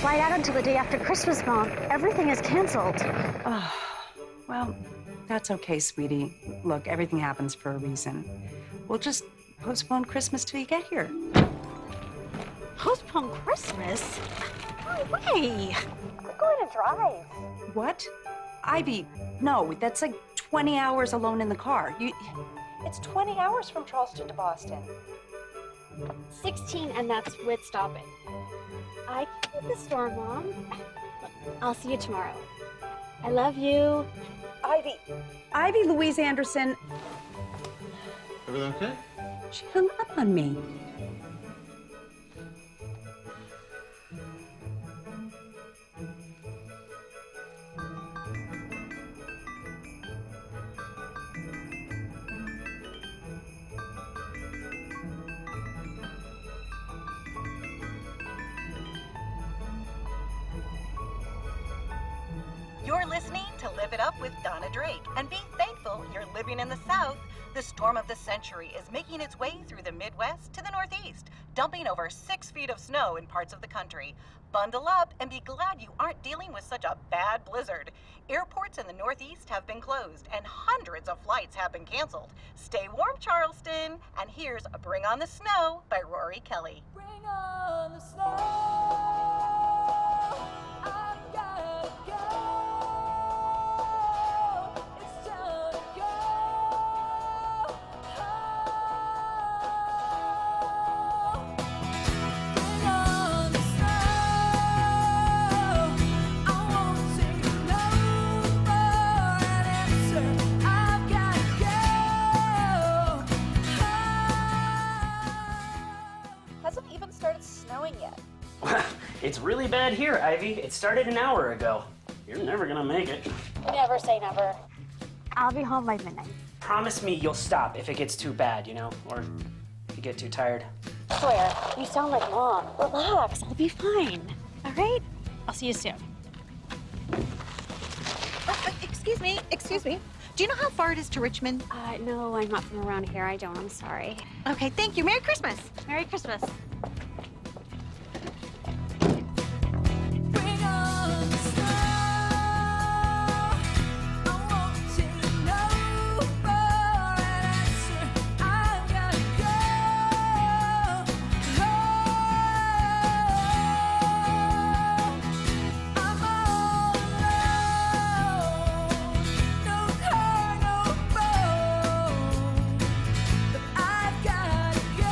flight out until the day after Christmas, Mom. Everything is canceled. Oh, well, that's okay, sweetie. Look, everything happens for a reason. We'll just postpone Christmas till you get here. Postpone Christmas? No way. We're going to drive. What? Ivy, no, that's like 20 hours alone in the car. It's 20 hours from Charleston to Boston. 16, and that's with stopping. I can get the store, Mom. I'll see you tomorrow. I love you. Ivy Louise Anderson. Everything okay? She hung up on me. You're listening to Live It Up with Donna Drake, and be thankful you're living in the South. The storm of the century is making its way through the Midwest to the Northeast, dumping over 6 feet of snow in parts of the country. Bundle up and be glad you aren't dealing with such a bad blizzard. Airports in the Northeast have been closed, and hundreds of flights have been canceled. Stay warm, Charleston, and here's Bring on the Snow by Rory Kelly. Bring on the snow. I've gotta go. It's time to go. Bring on the snow. I won't take no for an answer. I've gotta go. Hasn't even started snowing yet. It's really bad here, Ivy. It started an hour ago. You're never gonna make it. Never say never. I'll be home by midnight. Promise me you'll stop if it gets too bad, or if you get too tired. Sawyer, you sound like Mom. Relax, I'll be fine. All right? I'll see you soon. Excuse me. Do you know how far it is to Richmond? No, I'm not from around here. I don't. I'm sorry. Okay, thank you. Merry Christmas. Merry Christmas. Bring on the snow. I won't take no for an answer. I've gotta go. I'm all alone. No car, no phone. But I've gotta go.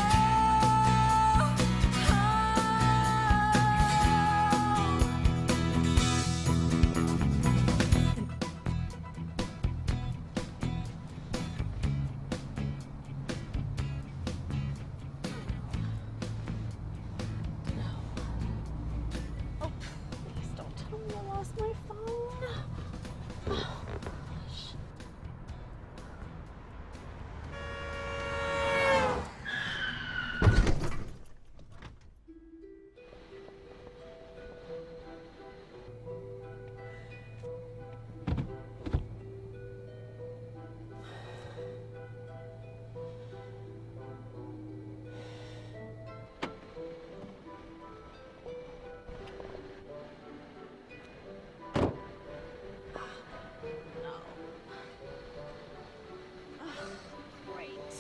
Please don't tell me I lost my phone. Oh, gosh. Great.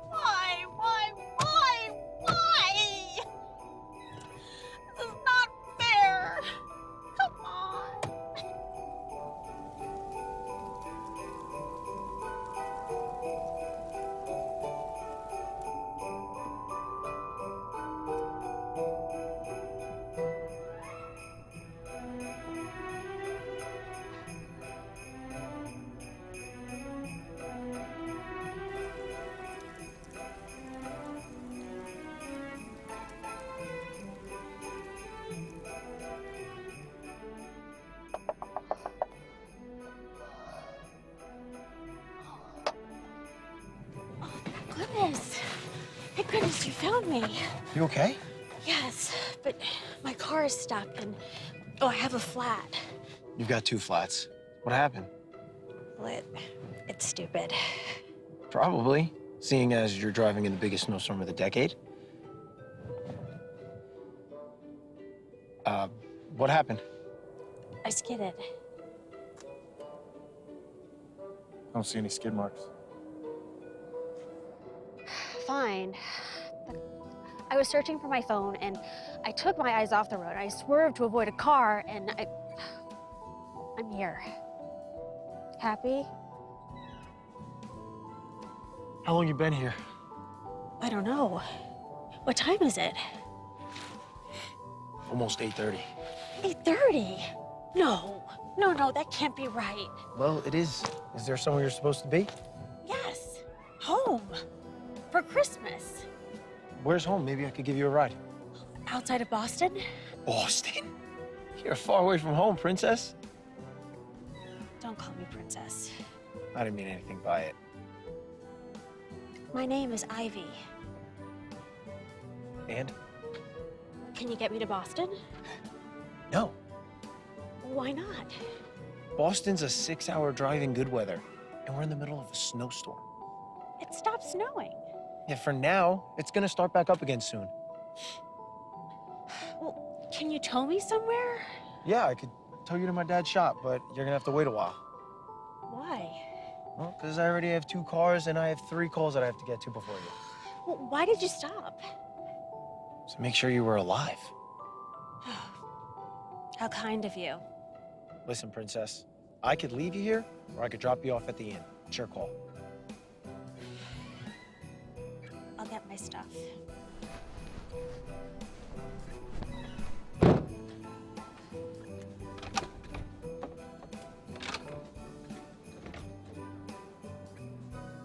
Why? This is not fair. Come on. Goodness. Thank goodness you found me. You okay? Yes, but my car is stuck and, I have a flat. You've got 2 flats. What happened? Well, it's stupid. Probably, seeing as you're driving in the biggest snowstorm of the decade. What happened? I skidded. I don't see any skid marks. Fine. I was searching for my phone and I took my eyes off the road. I swerved to avoid a car and I'm here. Happy? How long you been here? I don't know. What time is it? Almost 8:30. 8:30? No, that can't be right. Well, it is. Is there somewhere you're supposed to be? Yes, home for Christmas. Where's home? Maybe I could give you a ride. Outside of Boston? Boston? You're far away from home, princess. Don't call me princess. I didn't mean anything by it. My name is Ivy. And? Can you get me to Boston? No. Why not? Boston's a 6-hour drive in good weather, and we're in the middle of a snowstorm. It stopped snowing. Yeah, for now, it's gonna start back up again soon. Well, can you tow me somewhere? Yeah, I could tow you to my dad's shop, but you're gonna have to wait a while. Why? Well, because I already have 2 cars and I have 3 calls that I have to get to before you. Well, why did you stop? So make sure you were alive. How kind of you. Listen, princess, I could leave you here or I could drop you off at the inn. It's your call. I'll get my stuff.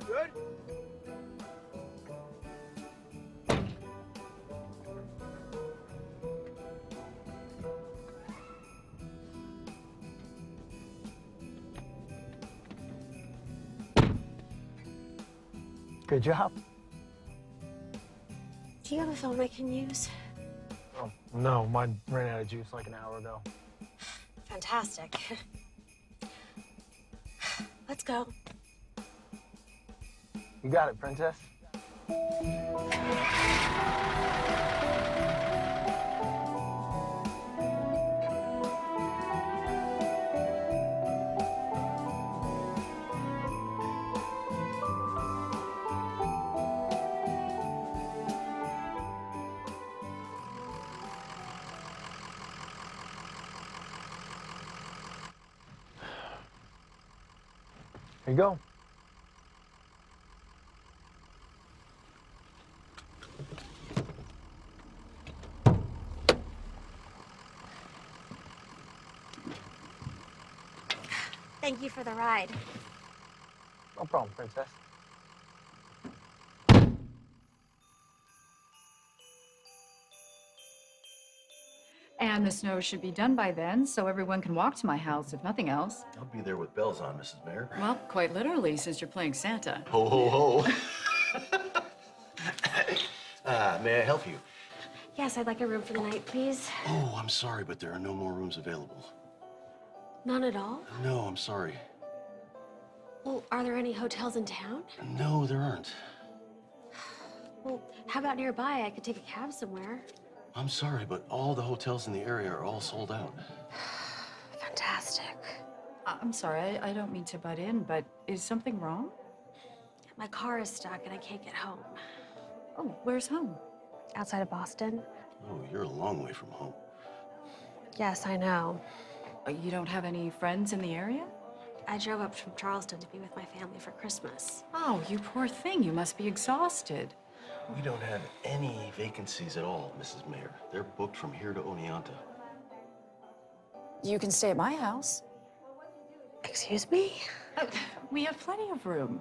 Good? Good job. Do you have a phone I can use? Oh, no, mine ran out of juice like an hour ago. Fantastic. Let's go. You got it, princess. Here you go. Thank you for the ride. No problem, princess. And the snow should be done by then, so everyone can walk to my house, if nothing else. I'll be there with bells on, Mrs. Mayor. Well, quite literally, since you're playing Santa. Ho, ho, ho. May I help you? Yes, I'd like a room for the night, please. Oh, I'm sorry, but there are no more rooms available. None at all? No, I'm sorry. Well, are there any hotels in town? No, there aren't. Well, how about nearby? I could take a cab somewhere. I'm sorry, but all the hotels in the area are all sold out. Fantastic. I'm sorry, I don't mean to butt in, but is something wrong? My car is stuck and I can't get home. Oh, where's home? Outside of Boston? Oh, you're a long way from home. Yes, I know. You don't have any friends in the area? I drove up from Charleston to be with my family for Christmas. Oh, you poor thing. You must be exhausted. We don't have any vacancies at all, Mrs. Mayor. They're booked from here to Oneonta. You can stay at my house. Excuse me? We have plenty of room.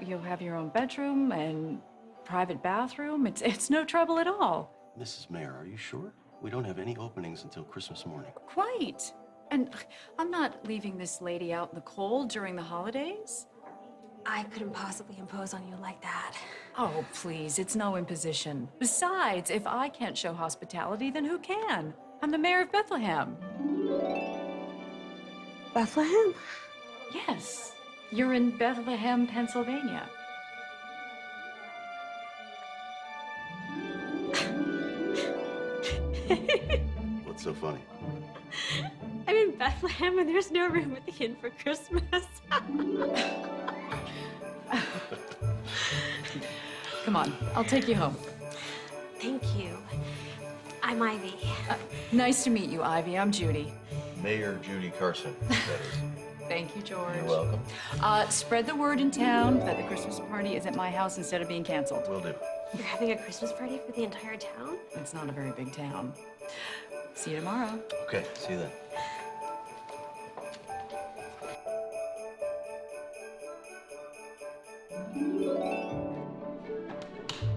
You'll have your own bedroom and private bathroom. It's no trouble at all. Mrs. Mayor, are you sure? We don't have any openings until Christmas morning. Quite. And I'm not leaving this lady out in the cold during the holidays. I couldn't possibly impose on you like that. Oh, please, it's no imposition. Besides, if I can't show hospitality, then who can? I'm the mayor of Bethlehem. Bethlehem? Yes. You're in Bethlehem, Pennsylvania. What's so funny? I'm in Bethlehem and there's no room at the inn for Christmas. Come on, I'll take you home. Thank you. I'm Ivy. Nice to meet you, Ivy. I'm Judy. Mayor Judy Carson, that is. Thank you, George. You're welcome. Spread the word in town that the Christmas party is at my house instead of being canceled. Will do. You're having a Christmas party for the entire town? It's not a very big town. See you tomorrow. Okay, see you then.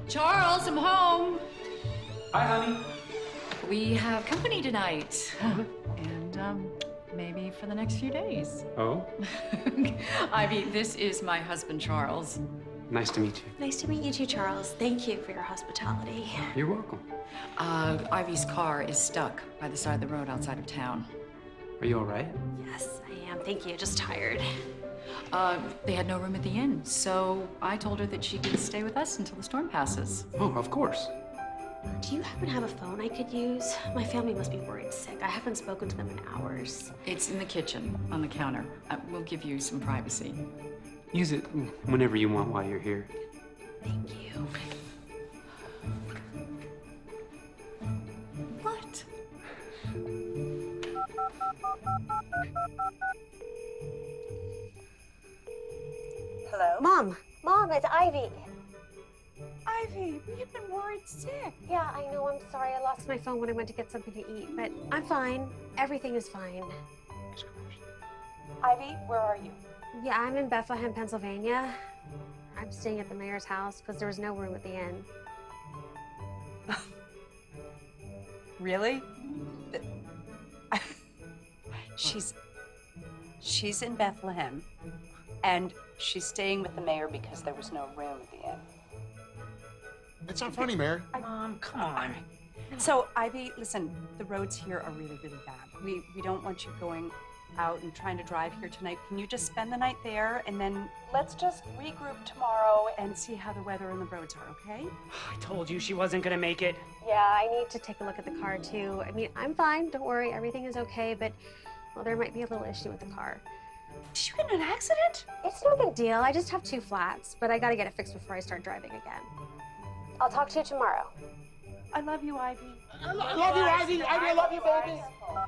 Charles, I'm home. Hi, honey. We have company tonight. And maybe for the next few days. Oh, Ivy, this is my husband, Charles. nice to meet you. Nice to meet you too, Charles. Thank you for your hospitality. You're welcome. Ivy's car is stuck by the side of the road outside of town. Are you all right? Yes, I am. Thank you. Just tired. They had no room at the inn, so I told her that she could stay with us until the storm passes. Oh, of course. Do you happen to have a phone I could use? My family must be worried sick. I haven't spoken to them in hours. It's in the kitchen, on the counter. We'll give you some privacy. Use it whenever you want while you're here. Thank you. What? Hello? Mom, it's Ivy. Ivy, you've been worried sick. Yeah, I know. I'm sorry. I lost my phone when I went to get something to eat, but I'm fine. Everything is fine. Ivy, where are you? Yeah, I'm in Bethlehem, Pennsylvania. I'm staying at the mayor's house because there was no room at the inn. Really? She's in Bethlehem, and she's staying with the mayor because there was no room at the inn. It's not funny, Mary. Mom, come on. So, Ivy, listen, the roads here are really, really bad. We don't want you going out and trying to drive here tonight. Can you just spend the night there, and then let's just regroup tomorrow and see how the weather and the roads are, okay? I told you she wasn't gonna make it. Yeah, I need to take a look at the car too. I mean, I'm fine. Don't worry. Everything is okay, but well, there might be a little issue with the car. Did you get in an accident? It's no big deal. I just have 2 flats, but I gotta get it fixed before I start driving again. I'll talk to you tomorrow. I love you, Ivy. I love you, Ivy. Ivy, I love you, baby.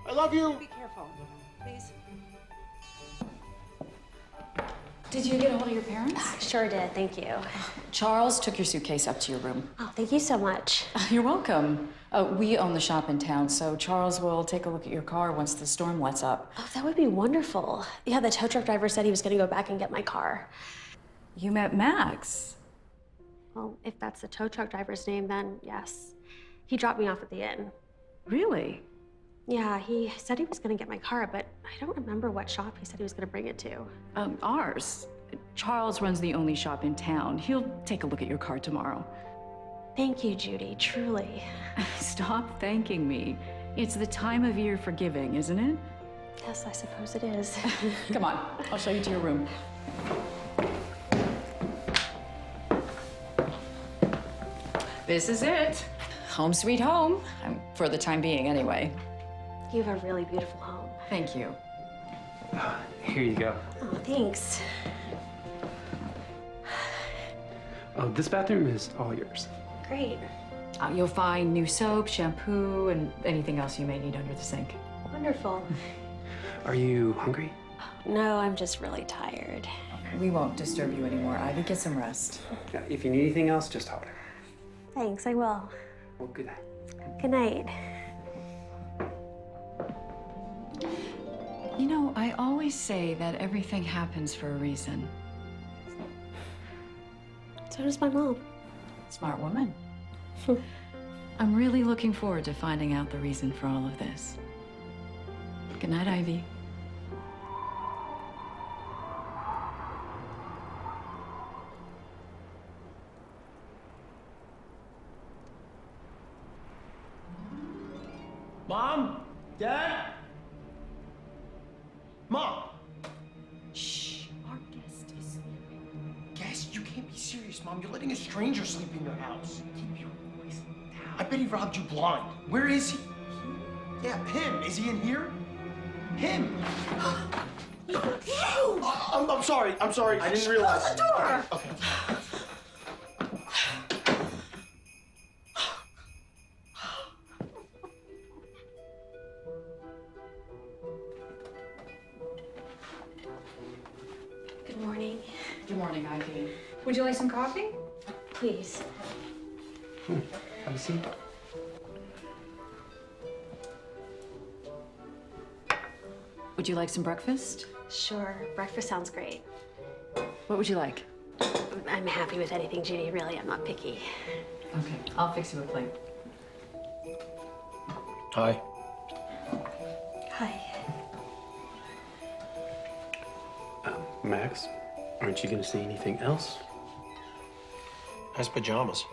I love you. Be careful, please. Did you get a hold of your parents? Sure did. Thank you. Charles took your suitcase up to your room. Oh, thank you so much. You're welcome. We own the shop in town, so Charles will take a look at your car once the storm lets up. Oh, that would be wonderful. Yeah, the tow truck driver said he was gonna go back and get my car. You met Max. Well, if that's the tow truck driver's name, then yes. He dropped me off at the inn. Really? Yeah, he said he was gonna get my car, but I don't remember what shop he said he was gonna bring it to. Ours. Charles runs the only shop in town. He'll take a look at your car tomorrow. Thank you, Judy, truly. Stop thanking me. It's the time of year for giving, isn't it? Yes, I suppose it is. Come on, I'll show you to your room. This is it. Home sweet home. For the time being, anyway. You have a really beautiful home. Thank you. Here you go. Oh, thanks. Oh, this bathroom is all yours. Great. You'll find new soap, shampoo, and anything else you may need under the sink. Wonderful. Are you hungry? No, I'm just really tired. We won't disturb you anymore, Ivy. Get some rest. Yeah, if you need anything else, just holler. Thanks, I will. Well, good night. Good night. You know, I always say that everything happens for a reason. So does my mom. Smart woman. I'm really looking forward to finding out the reason for all of this. Good night, Ivy. Mom? Dad? Mom? Shh, Marcus. Mom. You're letting a stranger sleep in your house. Keep your voice down. I bet he robbed you blind. Where is he? Yeah, him. Is he in here? Him. I'm sorry. I'm sorry. I didn't realize. Close the door. Okay. Good morning. Good morning, Ivy. Would you like some coffee? Please. Have a seat. Would you like some breakfast? Sure. Breakfast sounds great. What would you like? I'm happy with anything, Judy. Really, I'm not picky. Okay, I'll fix you a plate. Hi. Hi. Max, aren't you gonna say anything else? Nice pajamas.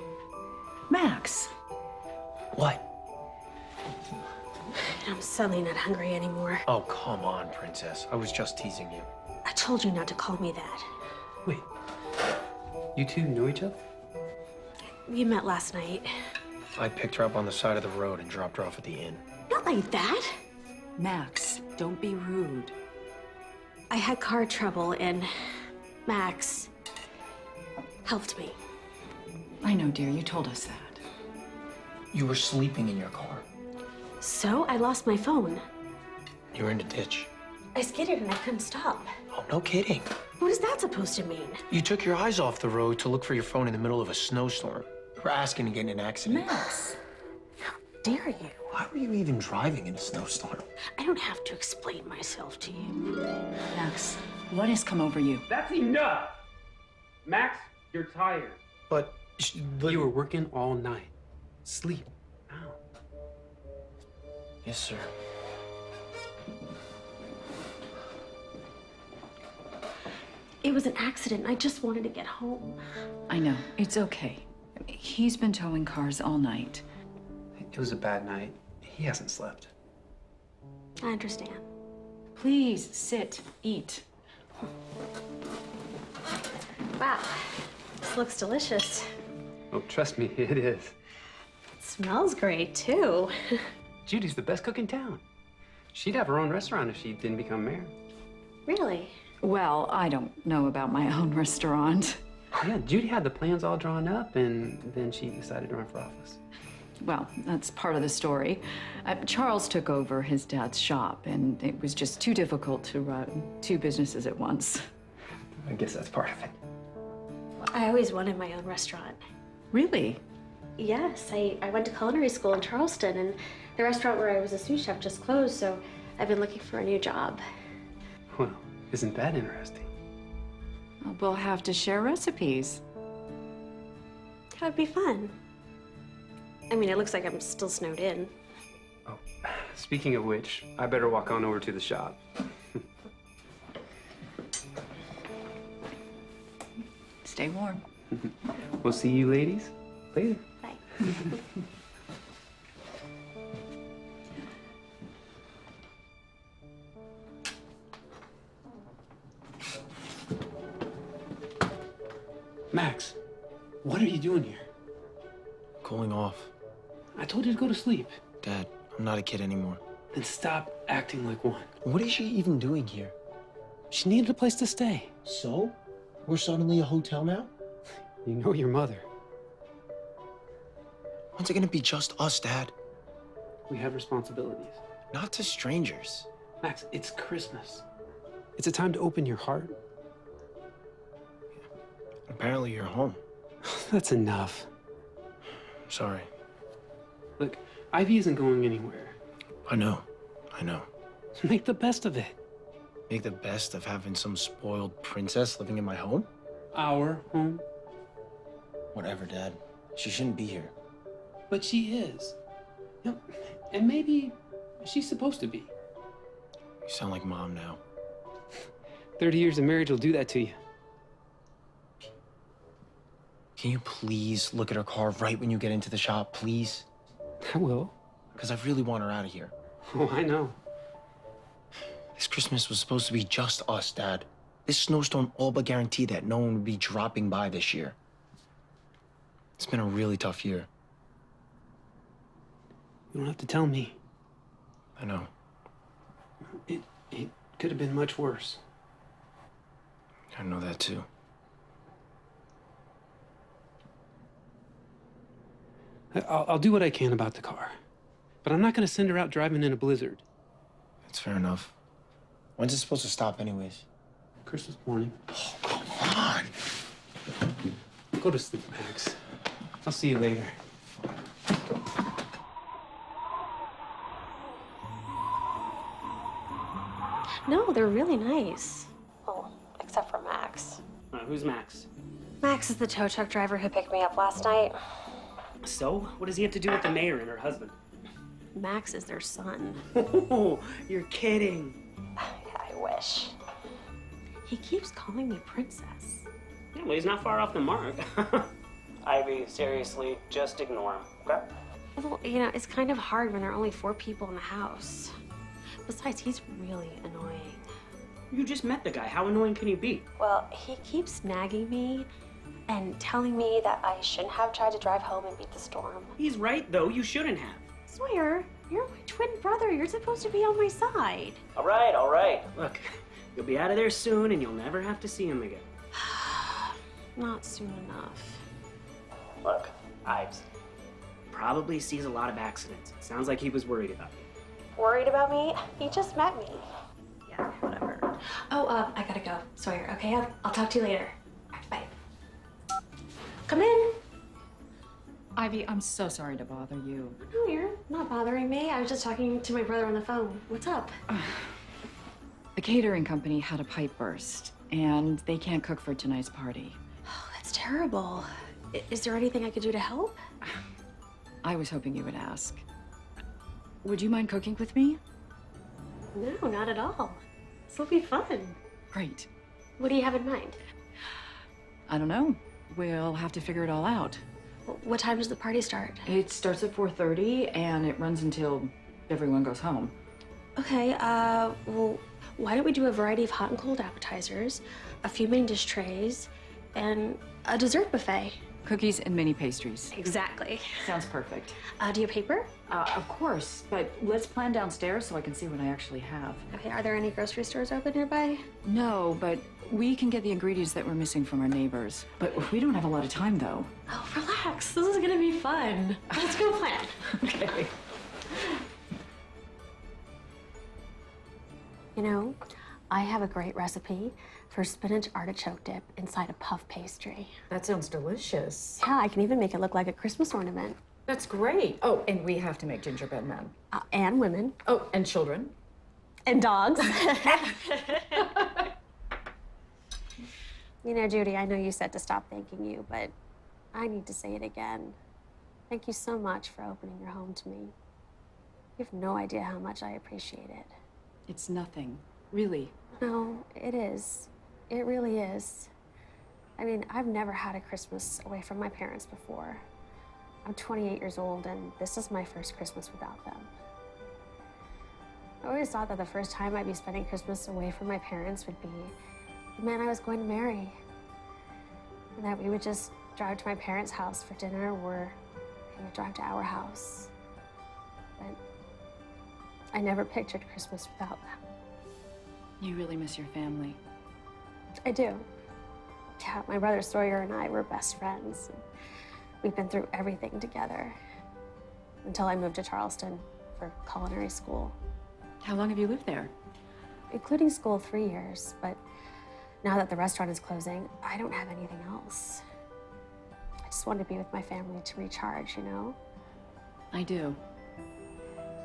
Max! What? I'm suddenly not hungry anymore. Oh, come on, Princess. I was just teasing you. I told you not to call me that. Wait, you two know each other? We met last night. I picked her up on the side of the road and dropped her off at the inn. Not like that. Max, don't be rude. I had car trouble and Max helped me. I know, dear, you told us that. You were sleeping in your car. So I lost my phone. You were in the ditch. I skidded and I couldn't stop. Oh, no kidding. What is that supposed to mean? You took your eyes off the road to look for your phone in the middle of a snowstorm. You were asking to get in an accident. Max! How dare you? Why were you even driving in a snowstorm? I don't have to explain myself to you. Max, what has come over you? That's enough! Max, you're tired. But You were working all night. Sleep now. Yes, sir. It was an accident. I just wanted to get home. I know, it's okay. He's been towing cars all night. It was a bad night. He hasn't slept. I understand. Please sit, eat. Wow, this looks delicious. Oh, trust me, it is. It smells great, too. Judy's the best cook in town. She'd have her own restaurant if she didn't become mayor. Really? Well, I don't know about my own restaurant. Yeah, Judy had the plans all drawn up, and then she decided to run for office. Well, that's part of the story. Charles took over his dad's shop, and it was just too difficult to run two businesses at once. I guess that's part of it. I always wanted my own restaurant. Really? Yes, I went to culinary school in Charleston, and the restaurant where I was a sous chef just closed, so I've been looking for a new job. Well, isn't that interesting? We'll have to share recipes. That would be fun. I mean, it looks like I'm still snowed in. Oh, speaking of which, I better walk on over to the shop. Stay warm. We'll see you ladies later. Bye. Max, what are you doing here? Cooling off. I told you to go to sleep. Dad, I'm not a kid anymore. Then stop acting like one. What is she even doing here? She needed a place to stay. So? We're suddenly a hotel now? You know your mother. When's it gonna be just us, Dad? We have responsibilities. Not to strangers. Max, it's Christmas. It's a time to open your heart. Apparently you're home. That's enough. Sorry. Look, Ivy isn't going anywhere. I know. Make the best of it. Make the best of having some spoiled princess living in my home? Our home. Whatever, Dad. She shouldn't be here. But she is. You know, and maybe she's supposed to be. You sound like Mom now. 30 years of marriage will do that to you. Can you please look at her car right when you get into the shop, please? I will. Because I really want her out of here. Oh, I know. This Christmas was supposed to be just us, Dad. This snowstorm all but guaranteed that no one would be dropping by this year. It's been a really tough year. You don't have to tell me. I know. It could have been much worse. I know that too. I'll do what I can about the car. But I'm not gonna send her out driving in a blizzard. That's fair enough. When's it supposed to stop anyways? Christmas morning. Oh, come on. Go to sleep, Max. I'll see you later. No, they're really nice. Well, except for Max. Who's Max? Max is the tow truck driver who picked me up last night. So, what does he have to do with the mayor and her husband? Max is their son. Oh, you're kidding. Yeah, I wish. He keeps calling me princess. Yeah, well, he's not far off the mark. Ivy, seriously, just ignore him, okay? Well, you know, it's kind of hard when there are only 4 people in the house. Besides, he's really annoying. You just met the guy. How annoying can he be? Well, he keeps nagging me and telling me that I shouldn't have tried to drive home and beat the storm. He's right, though. You shouldn't have. Sawyer, you're my twin brother. You're supposed to be on my side. All right, all right. Look, you'll be out of there soon, and you'll never have to see him again. Not soon enough. Look, Ives probably sees a lot of accidents. It sounds like he was worried about you. Worried about me? He just met me. Yeah, whatever. Oh, I gotta go. Sawyer, okay? I'll talk to you later. All right, bye. Come in. Ivy, I'm so sorry to bother you. No, you're not bothering me. I was just talking to my brother on the phone. What's up? The catering company had a pipe burst, and they can't cook for tonight's party. Oh, that's terrible. Is there anything I could do to help? I was hoping you would ask. Would you mind cooking with me? No, not at all. This will be fun. Great. What do you have in mind? I don't know. We'll have to figure it all out. What time does the party start? It starts at 4:30 and it runs until everyone goes home. Okay, well, why don't we do a variety of hot and cold appetizers, a few main dish trays, and a dessert buffet? Cookies and mini pastries. Exactly. Sounds perfect. Do you have paper? Of course, but let's plan downstairs so I can see what I actually have. Okay, are there any grocery stores open nearby? No, but we can get the ingredients that we're missing from our neighbors. But we don't have a lot of time, though. Oh, relax. This is gonna be fun. Let's go plan. Okay. You know, I have a great recipe for spinach artichoke dip inside a puff pastry. That sounds delicious. Yeah, I can even make it look like a Christmas ornament. That's great. Oh, and we have to make gingerbread men. And women. Oh, and children. And dogs. You know, Judy, I know you said to stop thanking you, but I need to say it again. Thank you so much for opening your home to me. You have no idea how much I appreciate it. It's nothing, really. No, it is. It really is. I mean, I've never had a Christmas away from my parents before. I'm 28 years old, and this is my first Christmas without them. I always thought that the first time I'd be spending Christmas away from my parents would be the man I was going to marry. And that we would just drive to my parents' house for dinner, or they would drive to our house. But I never pictured Christmas without them. You really miss your family. I do. Yeah, my brother Sawyer and I were best friends. We've been through everything together until I moved to Charleston for culinary school. How long have you lived there? Including school, 3 years, but now that the restaurant is closing, I don't have anything else. I just want to be with my family to recharge, you know? I do.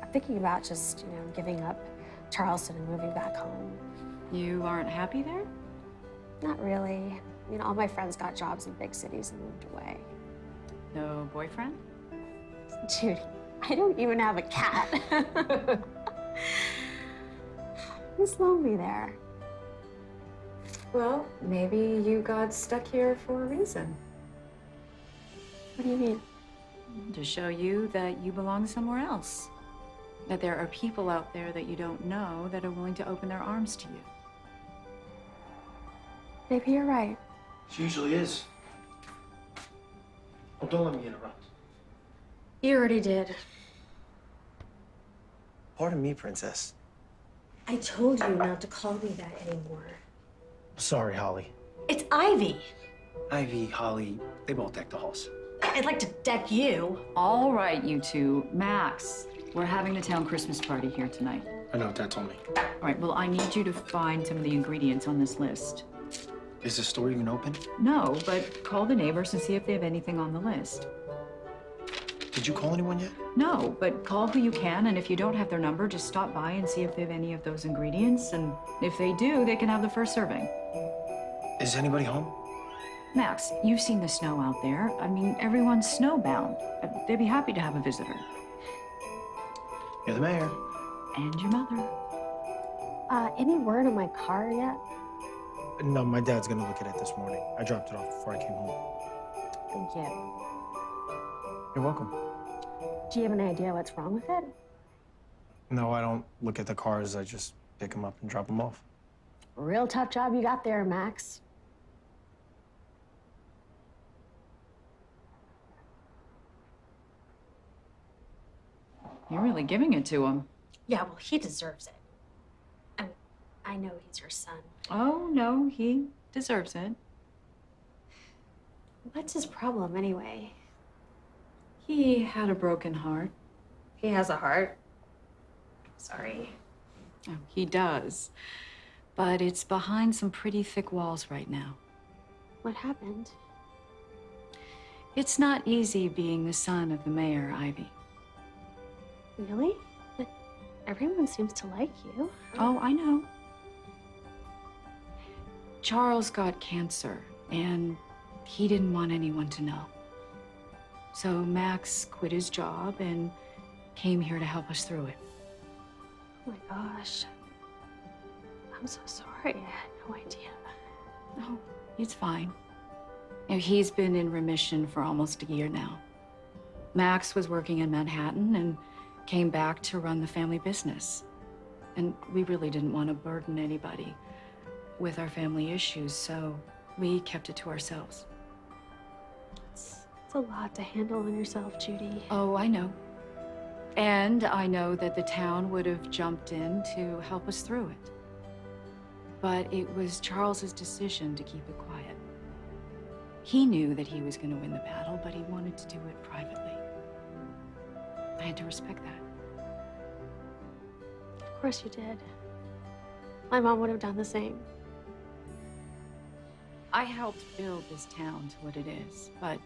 I'm thinking about just, giving up Charleston and moving back home. You aren't happy there? Not really. All my friends got jobs in big cities and moved away. No boyfriend? Judy, I don't even have a cat. It's lonely there. Well, maybe you got stuck here for a reason. What do you mean? To show you that you belong somewhere else. That there are people out there that you don't know that are willing to open their arms to you. Maybe you're right. She usually is. Oh, don't let me interrupt. You already did. Pardon me, Princess. I told you not to call me that anymore. Sorry, Holly. It's Ivy. Ivy, Holly, they both deck the halls. I'd like to deck you. All right, you two. Max, we're having a town Christmas party here tonight. I know what Dad told me. All right, well, I need you to find some of the ingredients on this list. Is the store even open? No, but call the neighbors and see if they have anything on the list. Did you call anyone yet? No, but call who you can, and if you don't have their number, just stop by and see if they have any of those ingredients, and if they do, they can have the first serving. Is anybody home? Max, you've seen the snow out there. I mean, everyone's snowbound. They'd be happy to have a visitor. You're the mayor. And your mother. Any word on my car yet? No, my dad's gonna look at it this morning. I dropped it off before I came home. Thank you. You're welcome. Do you have any idea what's wrong with it? No, I don't look at the cars. I just pick them up and drop them off. Real tough job you got there, Max. You're really giving it to him. Yeah, well, he deserves it. I know he's your son. Oh, no, he deserves it. What's his problem, anyway? He had a broken heart. He has a heart. Sorry. Oh, he does. But it's behind some pretty thick walls right now. What happened? It's not easy being the son of the mayor, Ivy. Really? But everyone seems to like you. Oh, I know. Charles got cancer, and he didn't want anyone to know. So Max quit his job and came here to help us through it. Oh my gosh. I'm so sorry. I had no idea. No, he's fine. You know, he's been in remission for almost a year now. Max was working in Manhattan and came back to run the family business. And we really didn't want to burden anybody with our family issues, so we kept it to ourselves. It's a lot to handle on yourself, Judy. Oh, I know. And I know that the town would have jumped in to help us through it. But it was Charles's decision to keep it quiet. He knew that he was going to win the battle, but he wanted to do it privately. I had to respect that. Of course you did. My mom would have done the same. I helped build this town to what it is, but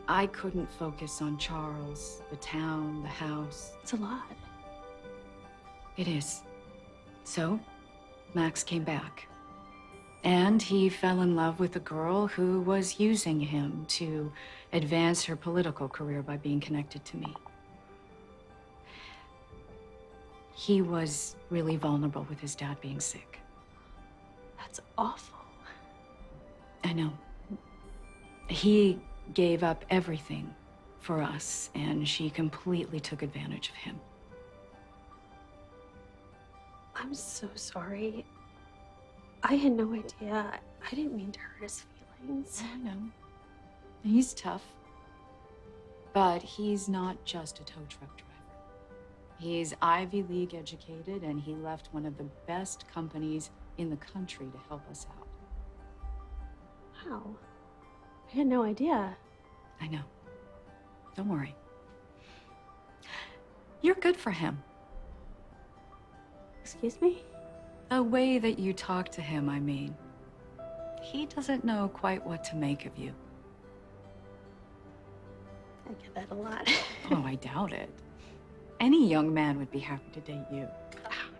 I couldn't focus on Charles, the town, the house. It's a lot. It is. So, Max came back. And he fell in love with a girl who was using him to advance her political career by being connected to me. He was really vulnerable with his dad being sick. That's awful. I know. He gave up everything for us, and she completely took advantage of him. I'm so sorry. I had no idea. I didn't mean to hurt his feelings. I know. He's tough. But he's not just a tow truck driver. He's Ivy League educated, and he left one of the best companies in the country to help us out. How? I had no idea. I know. Don't worry. You're good for him. Excuse me? The way that you talk to him, I mean. He doesn't know quite what to make of you. I get that a lot. Oh, I doubt it. Any young man would be happy to date you.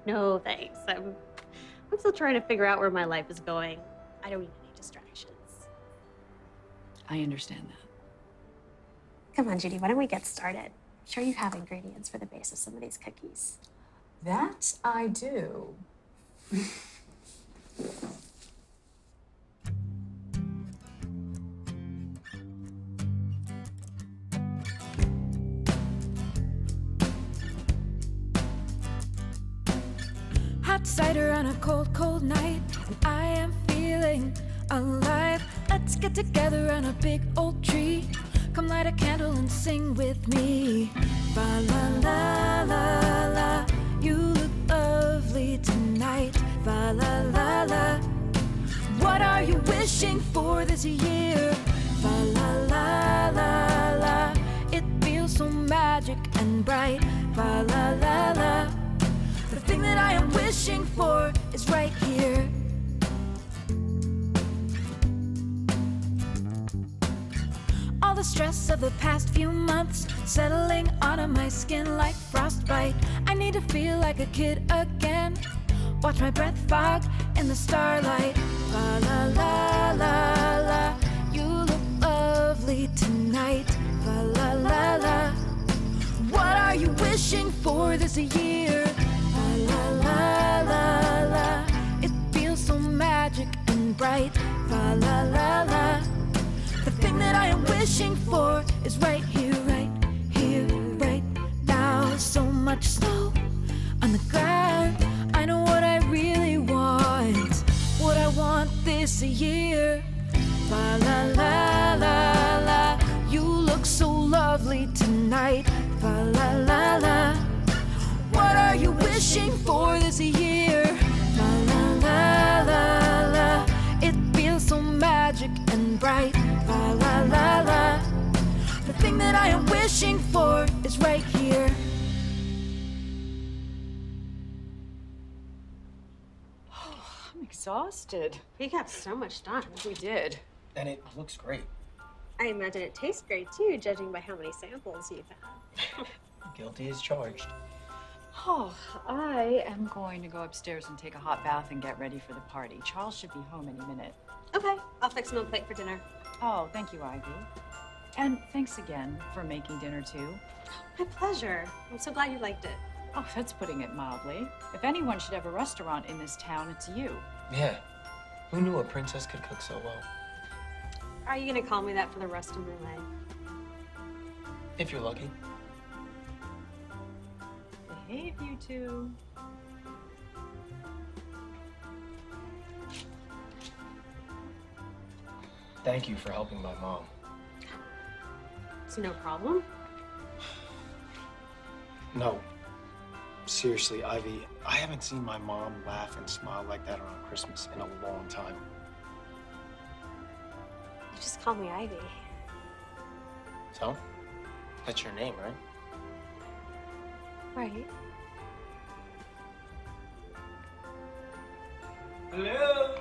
No, thanks. I'm still trying to figure out where my life is going. I don't need any distractions. I understand that. Come on, Judy, why don't we get started? I'm sure you have ingredients for the base of some of these cookies. That I do. Hot cider on a cold, cold night, and I am feeling alive. Let's get together on a big old tree. Come light a candle and sing with me. Fa la la la la, you look lovely tonight. Fa la la la. What are you wishing for this year? Fa la la la la, it feels so magic and bright. Fa la la la. The thing that I am wishing for is right here. All the stress of the past few months settling onto my skin like frostbite. I need to feel like a kid again. Watch my breath fog in the starlight. La la la la la, you look lovely tonight. La la la la. What are you wishing for this year? La la la la la, it feels so magic and bright. La la la la. The thing that I am wishing for is right here, right now. So much snow on the ground. I know what I really want, what I want this year. La la la la la, you look so lovely tonight. La la la la. What are you wishing for this year? La la la la la, it feels so magic and bright. La la la la. The thing that I am wishing for is right here. I'm exhausted. We got so much done. We did. And it looks great. I imagine it tastes great too, judging by how many samples you've had. Guilty as charged. Oh, I am going to go upstairs and take a hot bath and get ready for the party. Charles should be home any minute. Okay, I'll fix him a plate for dinner. Oh, thank you, Ivy. And thanks again for making dinner, too. My pleasure. I'm so glad you liked it. Oh, that's putting it mildly. If anyone should have a restaurant in this town, it's you. Yeah. Who knew a princess could cook so well? Are you gonna call me that for the rest of my life? If you're lucky. Behave, you two. Thank you for helping my mom. It's no problem. No. Seriously, Ivy, I haven't seen my mom laugh and smile like that around Christmas in a long time. You just call me Ivy. So? That's your name, right? Right. Hello?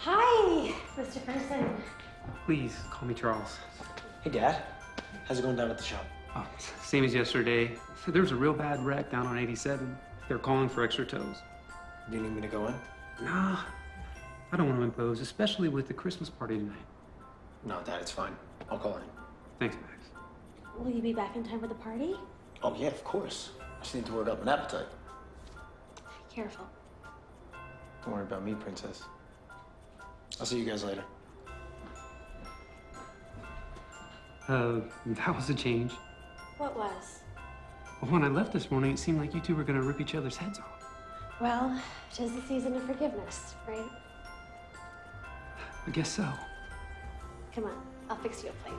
Hi, Mr. Person. Please call me Charles. Hey, Dad. How's it going down at the shop? Oh, same as yesterday. So there was a real bad wreck down on 87. They're calling for extra tows. Do you need me to go in? Nah, I don't want to impose, especially with the Christmas party tonight. No, Dad, it's fine. I'll call in. Thanks, Max. Will you be back in time for the party? Oh, yeah, of course. I just need to work up an appetite. Careful. Don't worry about me, Princess. I'll see you guys later. That was a change. What was? Well, when I left this morning, it seemed like you two were gonna rip each other's heads off. Well, 'tis the season of forgiveness, right? I guess so. Come on, I'll fix you a plate.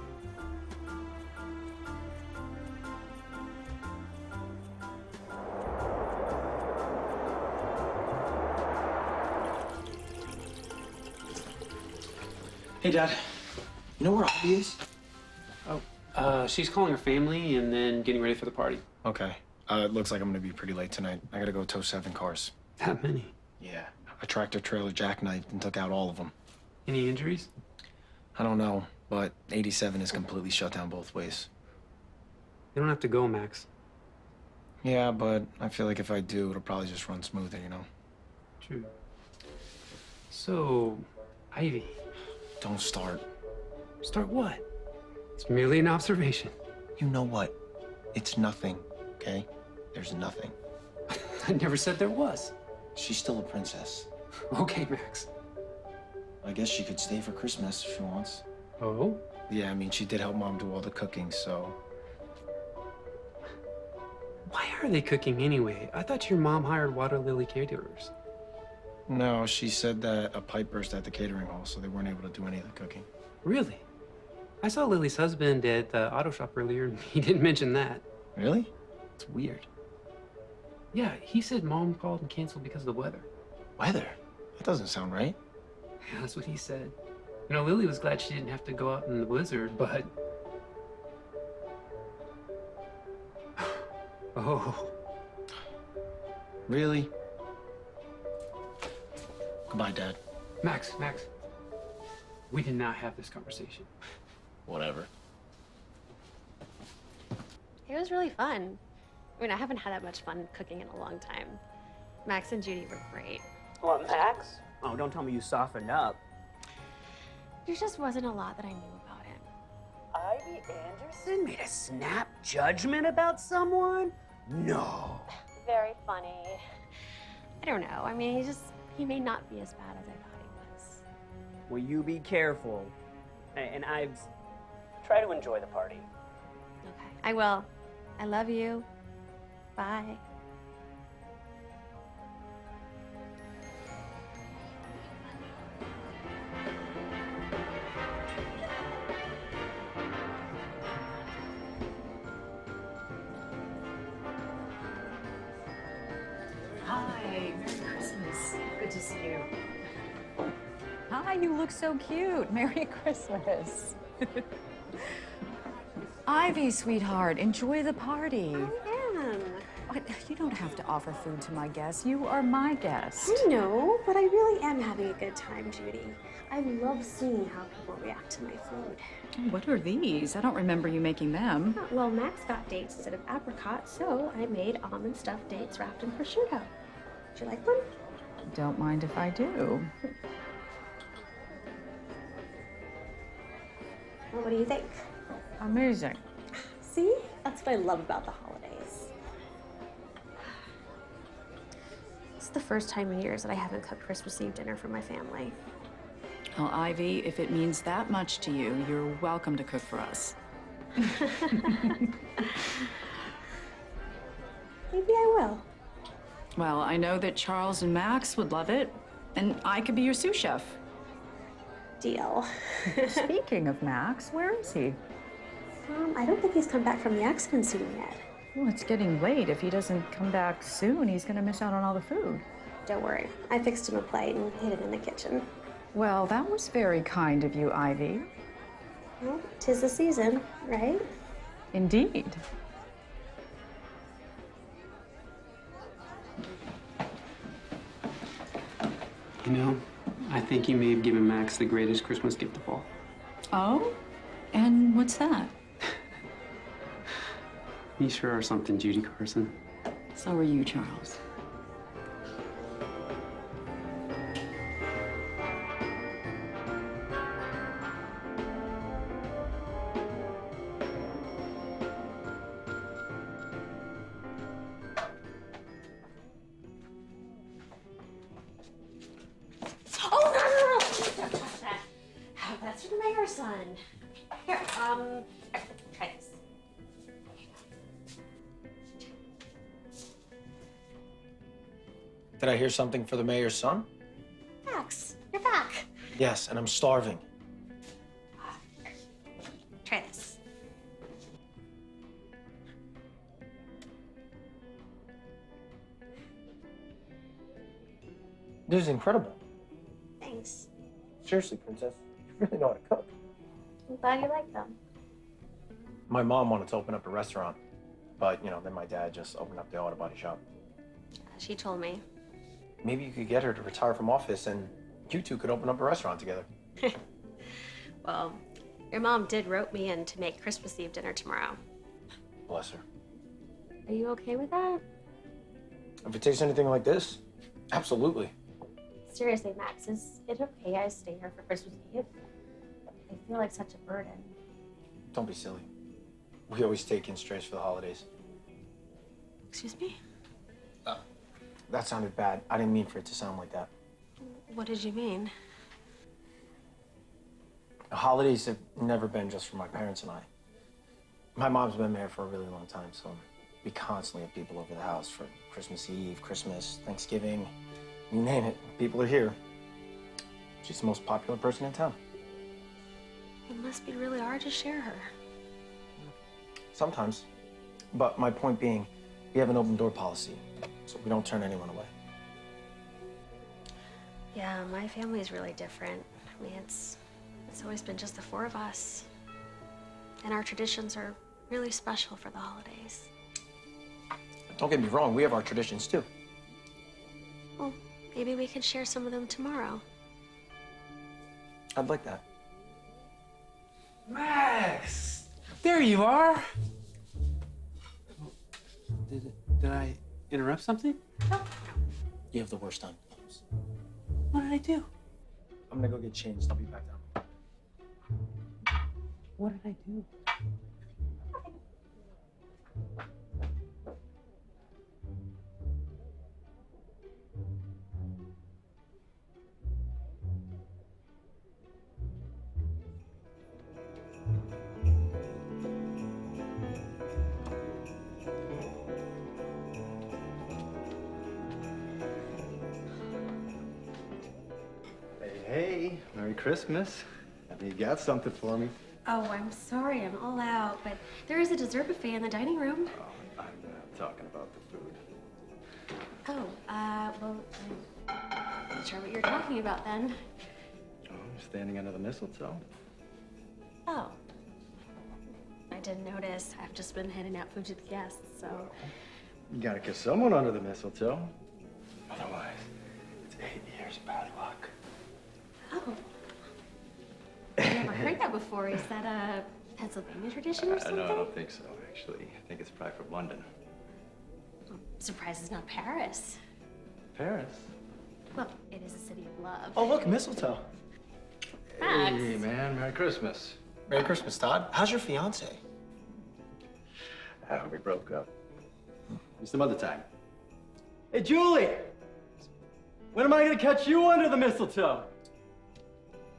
Hey, Dad. You know where Ivy is? She's calling her family and then getting ready for the party. Okay. It looks like I'm gonna be pretty late tonight. I gotta go tow 7 cars. That many? Yeah. A tractor trailer jackknifed and took out all of them. Any injuries? I don't know, but 87 is completely shut down both ways. You don't have to go, Max. Yeah, but I feel like if I do, it'll probably just run smoother, you know? True. So, Ivy. Don't start. Start what? It's merely an observation. You know what? It's nothing, okay? There's nothing. I never said there was. She's still a princess. Okay, Max. I guess she could stay for Christmas if she wants. Oh? Yeah, I mean, she did help Mom do all the cooking, so... Why are they cooking anyway? I thought your mom hired water lily caterers. No, she said that a pipe burst at the catering hall, so they weren't able to do any of the cooking. Really? I saw Lily's husband at the auto shop earlier, and he didn't mention that. Really? It's weird. Yeah, he said Mom called and canceled because of the weather. Weather? That doesn't sound right. Yeah, that's what he said. You know, Lily was glad she didn't have to go out in the blizzard, but... Oh. Really? Goodbye, Dad. Max. We did not have this conversation. Whatever. It was really fun. I mean, I haven't had that much fun cooking in a long time. Max and Judy were great. What, Max? Oh, don't tell me you softened up. There just wasn't a lot that I knew about him. Ivy Anderson made a snap judgment about someone? No. Very funny. I don't know. I mean, he may not be as bad as I thought he was. Will you be careful? And Ives, try to enjoy the party. Okay, I will. I love you. Bye. Hi, Merry Christmas. Good to see you. Hi, you look so cute. Merry Christmas. Ivy, sweetheart, enjoy the party. I am. You don't have to offer food to my guests. You are my guest. I know, but I really am having a good time, Judy. I love seeing how people react to my food. What are these? I don't remember you making them. Well, Max got dates instead of apricot, so I made almond stuffed dates wrapped in prosciutto. Would you like one? Don't mind if I do. Well, what do you think? Amazing. See? That's what I love about the holidays. It's the first time in years that I haven't cooked Christmas Eve dinner for my family. Well, Ivy, if it means that much to you, you're welcome to cook for us. Maybe I will. Well, I know that Charles and Max would love it, and I could be your sous chef. Deal. Speaking of Max, where is he? I don't think he's come back from the accident scene yet. Well, it's getting late. If he doesn't come back soon, he's gonna miss out on all the food. Don't worry. I fixed him a plate and hid it in the kitchen. Well, that was very kind of you, Ivy. Well, 'tis the season, right? Indeed. You know, I think you may have given Max the greatest Christmas gift of all. Oh? And what's that? You sure are something, Judy Carson. So are you, Charles. Oh, no! Don't touch that. That's for the mayor's son. Here, try this. Did I hear something for the mayor's son? Max, you're back. Yes, and I'm starving. Try this. This is incredible. Thanks. Seriously, Princess, you really know how to cook. I'm glad you like them. My mom wanted to open up a restaurant, but, then my dad just opened up the auto body shop. She told me. Maybe you could get her to retire from office and you two could open up a restaurant together. Well, your mom did rope me in to make Christmas Eve dinner tomorrow. Bless her. Are you okay with that? If it tastes anything like this, absolutely. Seriously, Max, is it okay I stay here for Christmas Eve? I feel like such a burden. Don't be silly. We always take in strays for the holidays. Excuse me? That sounded bad. I didn't mean for it to sound like that. What did you mean? The holidays have never been just for my parents and I. My mom's been married for a really long time, so we constantly have people over the house for Christmas Eve, Christmas, Thanksgiving. You name it, people are here. She's the most popular person in town. It must be really hard to share her. Sometimes. But my point being, we have an open door policy, so we don't turn anyone away. Yeah, my family is really different. I mean, it's always been just the four of us. And our traditions are really special for the holidays. Don't get me wrong, we have our traditions too. Well, maybe we could share some of them tomorrow. I'd like that. Max! There you are! Did I interrupt something? You have the worst time. What did I do? I'm gonna go get changed. I'll be back down. What did I do? Hey, Merry Christmas. I mean, you got something for me. Oh, I'm sorry, I'm all out, but there is a dessert buffet in the dining room. Oh, I'm not talking about the food. Oh, well, I'm not sure what you're talking about then. Oh, you're standing under the mistletoe. Oh. I didn't notice. I've just been handing out food to the guests, so. You gotta kiss someone under the mistletoe. Otherwise, it's 8 years of bad luck. Oh. I've never heard that before. Is that a Pennsylvania tradition or something? No, I don't think so, actually. I think it's probably from London. I'm surprised it's not Paris. Paris? Well, it is a city of love. Oh, look, mistletoe. Max. Hey, man, Merry Christmas. Merry Christmas, Todd. How's your fiance? We broke up. Some other time. Hey, Julie! When am I gonna catch you under the mistletoe?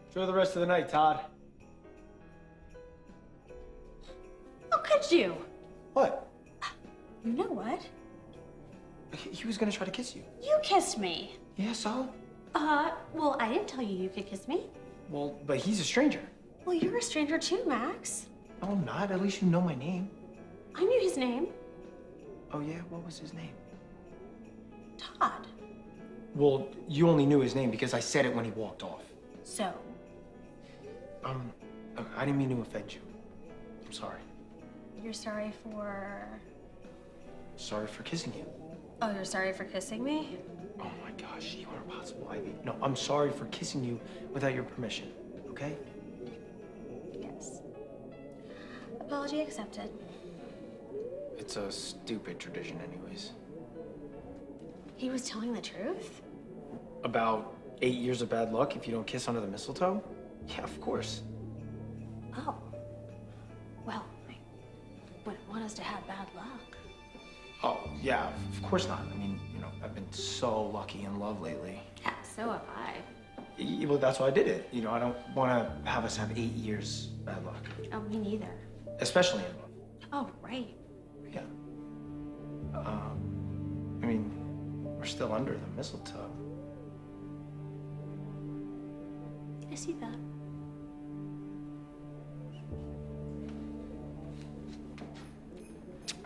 Enjoy the rest of the night, Todd. How could you? What? You know what? He was gonna try to kiss you. You kissed me. Yeah, so? Well, I didn't tell you you could kiss me. Well, but he's a stranger. Well, you're a stranger too, Max. No, I'm not. At least you know my name. I knew his name. Oh, yeah? What was his name? Todd. Well, you only knew his name because I said it when he walked off. So? I didn't mean to offend you. I'm sorry. You're sorry for... Sorry for kissing you. Oh, you're sorry for kissing me? Oh my gosh, you are impossible, Ivy. No, I'm sorry for kissing you without your permission, okay? Yes. Apology accepted. It's a stupid tradition anyways. He was telling the truth? About 8 years of bad luck if you don't kiss under the mistletoe? Yeah, of course. Oh. Well, I wouldn't want us to have bad luck. Oh, yeah, of course not. I mean, you know, I've been so lucky in love lately. Yeah, so have I. Well, that's why I did it. You know, I don't want to have us have 8 years bad luck. Oh, me neither. Especially in love. Oh, right. Yeah. I mean, we're still under the mistletoe. I see that.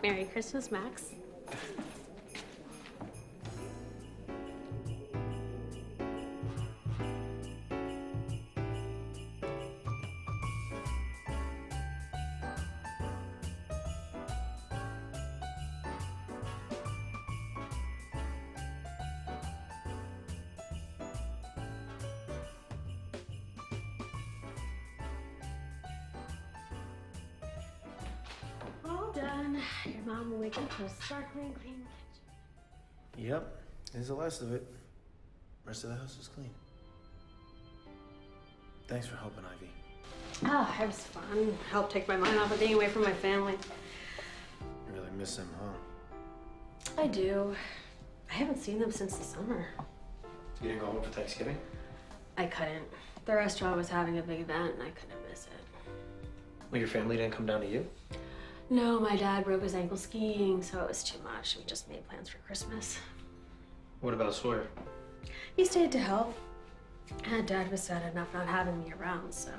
Merry Christmas, Max. All done. Your mom will wake up to a sparkling clean kitchen. Yep, here's the last of it. Rest of the house is clean. Thanks for helping, Ivy. Oh, it was fun. Helped take my mind off of being away from my family. You really miss him, huh? I do. I haven't seen them since the summer. You didn't go home for Thanksgiving? I couldn't. The restaurant was having a big event and I couldn't miss it. Well, your family didn't come down to you? No, my dad broke his ankle skiing, so it was too much. We just made plans for Christmas. What about Sawyer? He stayed to help. And Dad was sad enough not having me around, so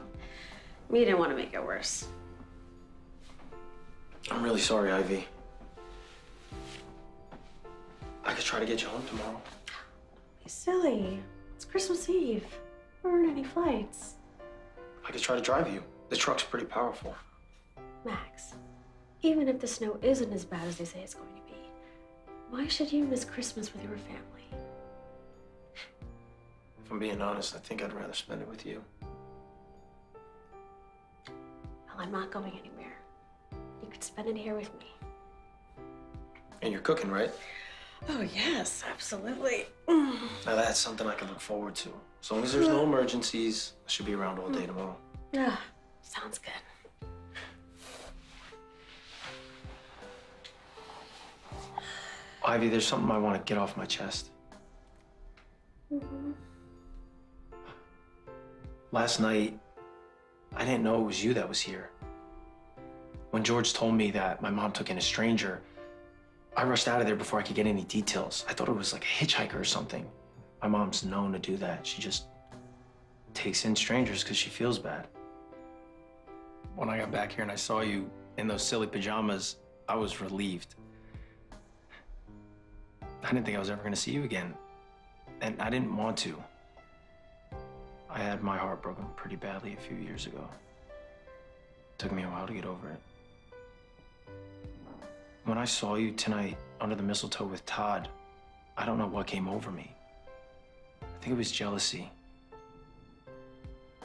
we didn't want to make it worse. I'm really sorry, Ivy. I could try to get you home tomorrow. Be silly. It's Christmas Eve. There aren't any flights. I could try to drive you. The truck's pretty powerful. Max, even if the snow isn't as bad as they say it's going to be, why should you miss Christmas with your family? If I'm being honest, I think I'd rather spend it with you. Well, I'm not going anywhere. You could spend it here with me. And you're cooking, right? Oh, yes, absolutely. Now that's something I can look forward to. As long as there's no emergencies, I should be around all day tomorrow. Yeah, sounds good. Ivy, there's something I want to get off my chest. Last night, I didn't know it was you that was here. When George told me that my mom took in a stranger, I rushed out of there before I could get any details. I thought it was like a hitchhiker or something. My mom's known to do that. She just takes in strangers because she feels bad. When I got back here and I saw you in those silly pajamas, I was relieved. I didn't think I was ever going to see you again, and I didn't want to. I had my heart broken pretty badly a few years ago. It took me a while to get over it. When I saw you tonight under the mistletoe with Todd, I don't know what came over me. I think it was jealousy.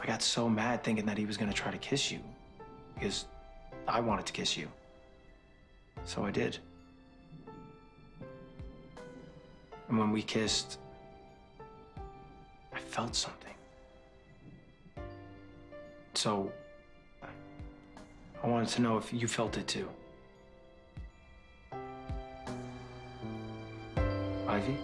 I got so mad thinking that he was going to try to kiss you because I wanted to kiss you. So I did. And when we kissed, I felt something. So I wanted to know if you felt it too. Ivy?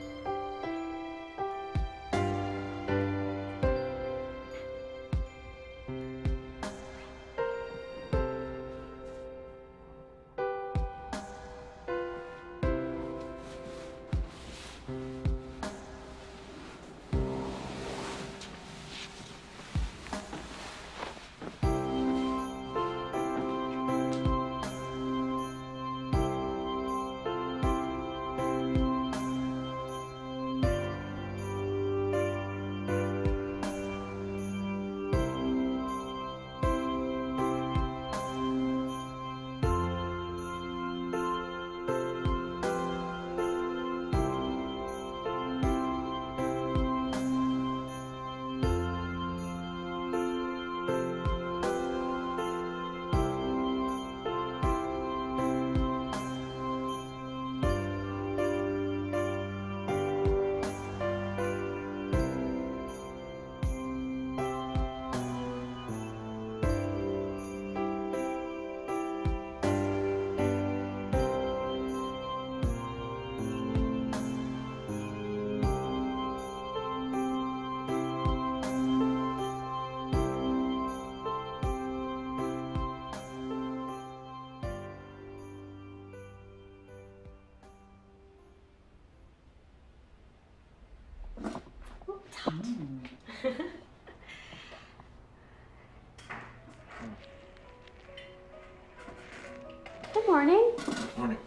Good morning. Morning.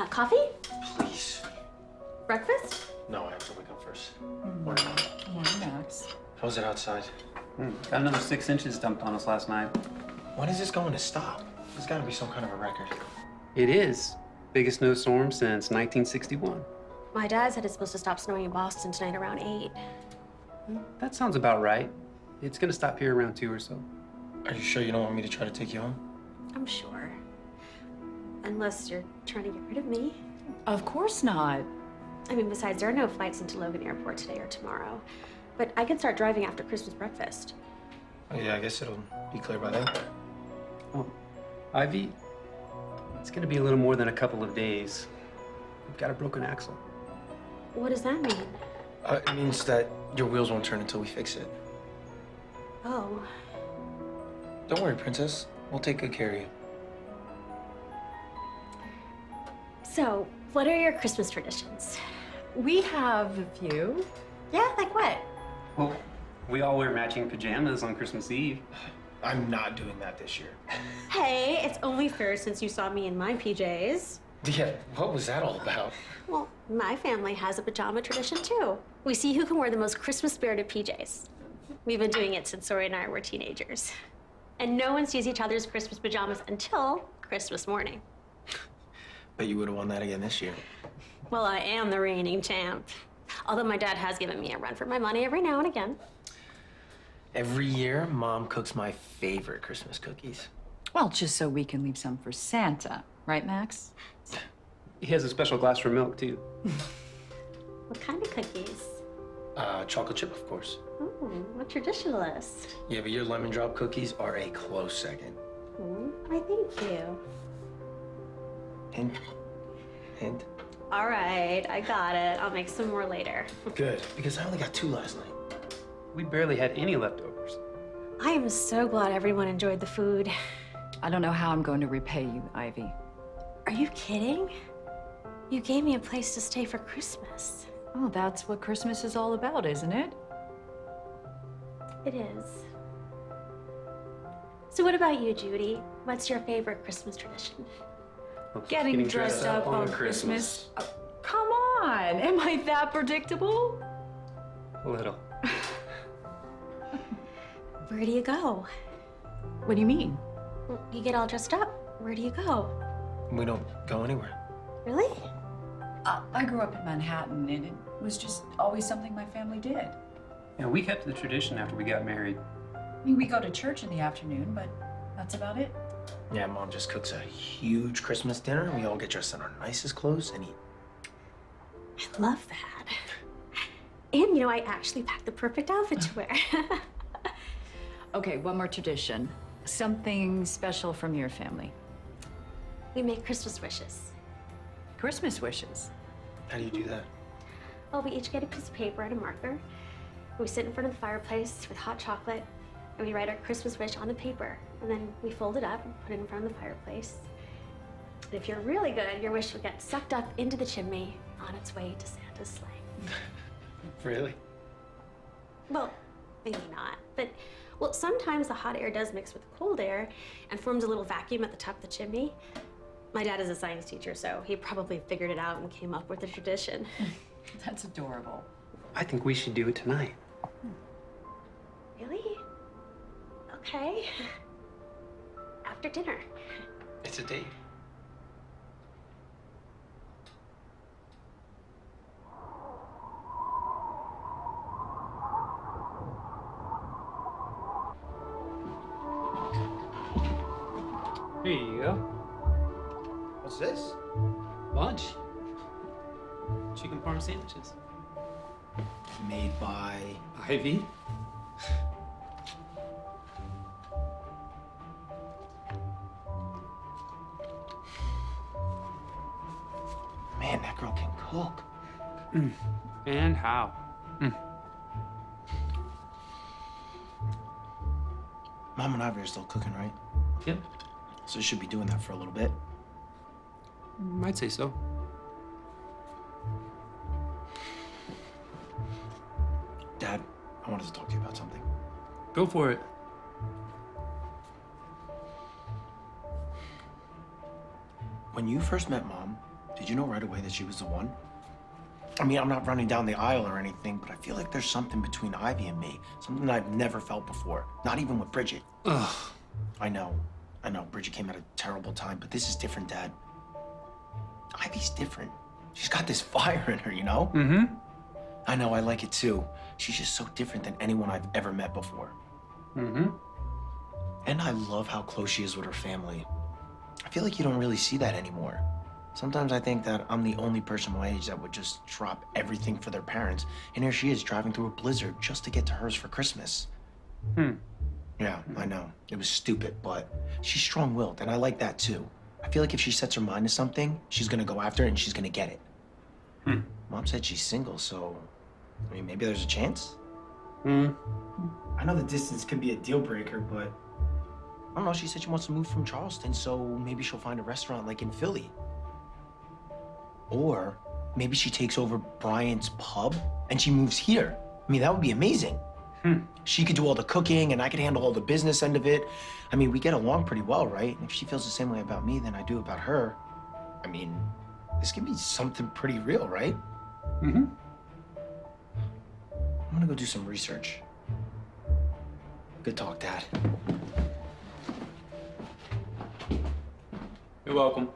Coffee? Please. Breakfast? No, I have to wake up first. Morning. Morning, Max. How was it outside? Got another 6 inches dumped on us last night. When is this going to stop? There's got to be some kind of a record. It is. Biggest snowstorm since 1961. My dad said it's supposed to stop snowing in Boston tonight around 8. That sounds about right. It's gonna stop here around 2 or so. Are you sure you don't want me to try to take you home? I'm sure. Unless you're trying to get rid of me. Of course not. I mean, besides, there are no flights into Logan Airport today or tomorrow. But I can start driving after Christmas breakfast. Oh, yeah, I guess it'll be clear by then. Oh, Ivy, it's gonna be a little more than a couple of days. We've got a broken axle. What does that mean? It means that your wheels won't turn until we fix it. Oh. Don't worry, Princess. We'll take good care of you. So, what are your Christmas traditions? We have a few. Yeah, like what? Well, we all wear matching pajamas on Christmas Eve. I'm not doing that this year. Hey, it's only fair since you saw me in my PJs. Yeah, what was that all about? Well, my family has a pajama tradition too. We see who can wear the most Christmas spirited PJs. We've been doing it since Sori and I were teenagers. And no one sees each other's Christmas pajamas until Christmas morning. Bet you would have won that again this year. Well, I am the reigning champ. Although my dad has given me a run for my money every now and again. Every year, Mom cooks my favorite Christmas cookies. Well, just so we can leave some for Santa. Right, Max? He has a special glass for milk, too. What kind of cookies? Chocolate chip, of course. Ooh, a traditionalist. Yeah, but your lemon drop cookies are a close second. I thank you. Hint. Hint. All right, I got it. I'll make some more later. Good, because I only got 2 last night. We barely had any leftovers. I am so glad everyone enjoyed the food. I don't know how I'm going to repay you, Ivy. Are you kidding? You gave me a place to stay for Christmas. Oh, that's what Christmas is all about, isn't it? It is. So what about you, Judy? What's your favorite Christmas tradition? Well, Getting dressed up on Christmas. Oh, come on, am I that predictable? A little. Where do you go? What do you mean? You get all dressed up. Where do you go? We don't go anywhere. Really? I grew up in Manhattan, and it was just always something my family did. And we kept the tradition after we got married. I mean, we go to church in the afternoon, but that's about it. Yeah, Mom just cooks a huge Christmas dinner, and we all get dressed in our nicest clothes and eat. I love that. And, you know, I actually packed the perfect outfit to wear. Okay, one more tradition. Something special from your family. We make Christmas wishes. Christmas wishes. How do you do that? Well, we each get a piece of paper and a marker. We sit in front of the fireplace with hot chocolate, and we write our Christmas wish on the paper. And then we fold it up and put it in front of the fireplace. And if you're really good, your wish will get sucked up into the chimney on its way to Santa's sleigh. Really? Well, maybe not, but well, sometimes the hot air does mix with the cold air and forms a little vacuum at the top of the chimney. My dad is a science teacher, so he probably figured it out and came up with the tradition. That's adorable. I think we should do it tonight. Really? Okay. After dinner. It's a date. Here you go. What's this? Lunch. Chicken parm sandwiches. Made by... Ivy. Man, that girl can cook. And how? Mom and Ivy are still cooking, right? Yep. So you should be doing that for a little bit. I'd say so. Dad, I wanted to talk to you about something. Go for it. When you first met Mom, did you know right away that she was the one? I mean, I'm not running down the aisle or anything, but I feel like there's something between Ivy and me. Something that I've never felt before. Not even with Bridget. Ugh. I know. Bridget came at a terrible time, but this is different, Dad. Ivy's different. She's got this fire in her, you know? Mm-hmm. I know, I like it too. She's just so different than anyone I've ever met before. Mm-hmm. And I love how close she is with her family. I feel like you don't really see that anymore. Sometimes I think that I'm the only person my age that would just drop everything for their parents, and here she is driving through a blizzard just to get to hers for Christmas. Yeah, I know. It was stupid, but she's strong-willed, and I like that too. I feel like if she sets her mind to something, she's gonna go after it and she's gonna get it. Mom said she's single, so I mean, maybe there's a chance? I know the distance could be a deal breaker, but I don't know. She said she wants to move from Charleston, so maybe she'll find a restaurant like in Philly. Or maybe she takes over Brian's pub and she moves here. I mean, that would be amazing. She could do all the cooking and I could handle all the business end of it. I mean, we get along pretty well, right? And if she feels the same way about me than I do about her, I mean, this could be something pretty real, right? Mm-hmm. I'm gonna go do some research. Good talk, Dad. You're welcome.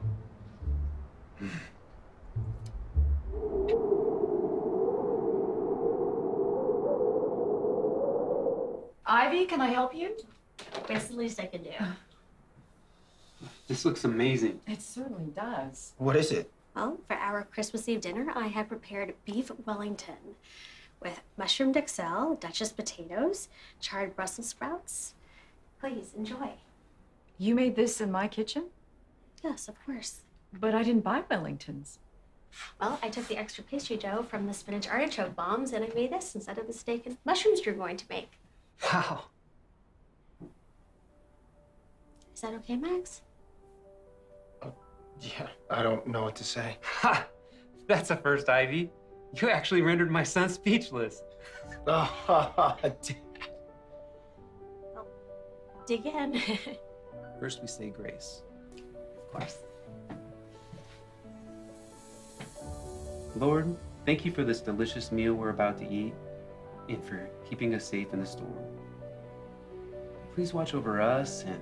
Ivy, can I help you? It's the least I can do. This looks amazing. It certainly does. What is it? Well, for our Christmas Eve dinner, I have prepared beef Wellington with mushroom Genzel, Duchess potatoes, charred Brussels sprouts. Please enjoy. You made this in my kitchen? Yes, of course. But I didn't buy Wellingtons. Well, I took the extra pastry dough from the spinach artichoke bombs and I made this instead of the steak and mushrooms you're going to make. Wow. Is that okay, Max? Yeah, I don't know what to say. Ha! That's a first, Ivy. You actually rendered my son speechless. Dig in. First, we say grace. Of course. Lord, thank you for this delicious meal we're about to eat and for keeping us safe in the storm. Please watch over us and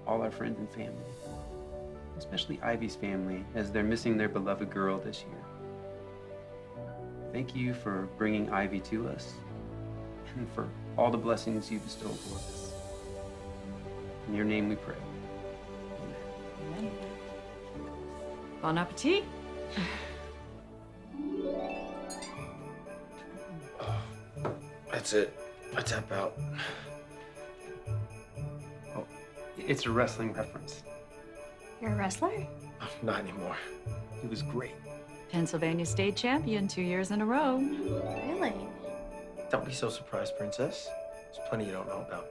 all our friends and family, especially Ivy's family, as they're missing their beloved girl this year. Thank you for bringing Ivy to us and for all the blessings you bestow upon us. In your name we pray. Amen. Bon appetit. That's it. I tap out. Oh, it's a wrestling reference. You're a wrestler? Not anymore. It was great. Pennsylvania state champion 2 years in a row. Really? Don't be so surprised, Princess. There's plenty you don't know about.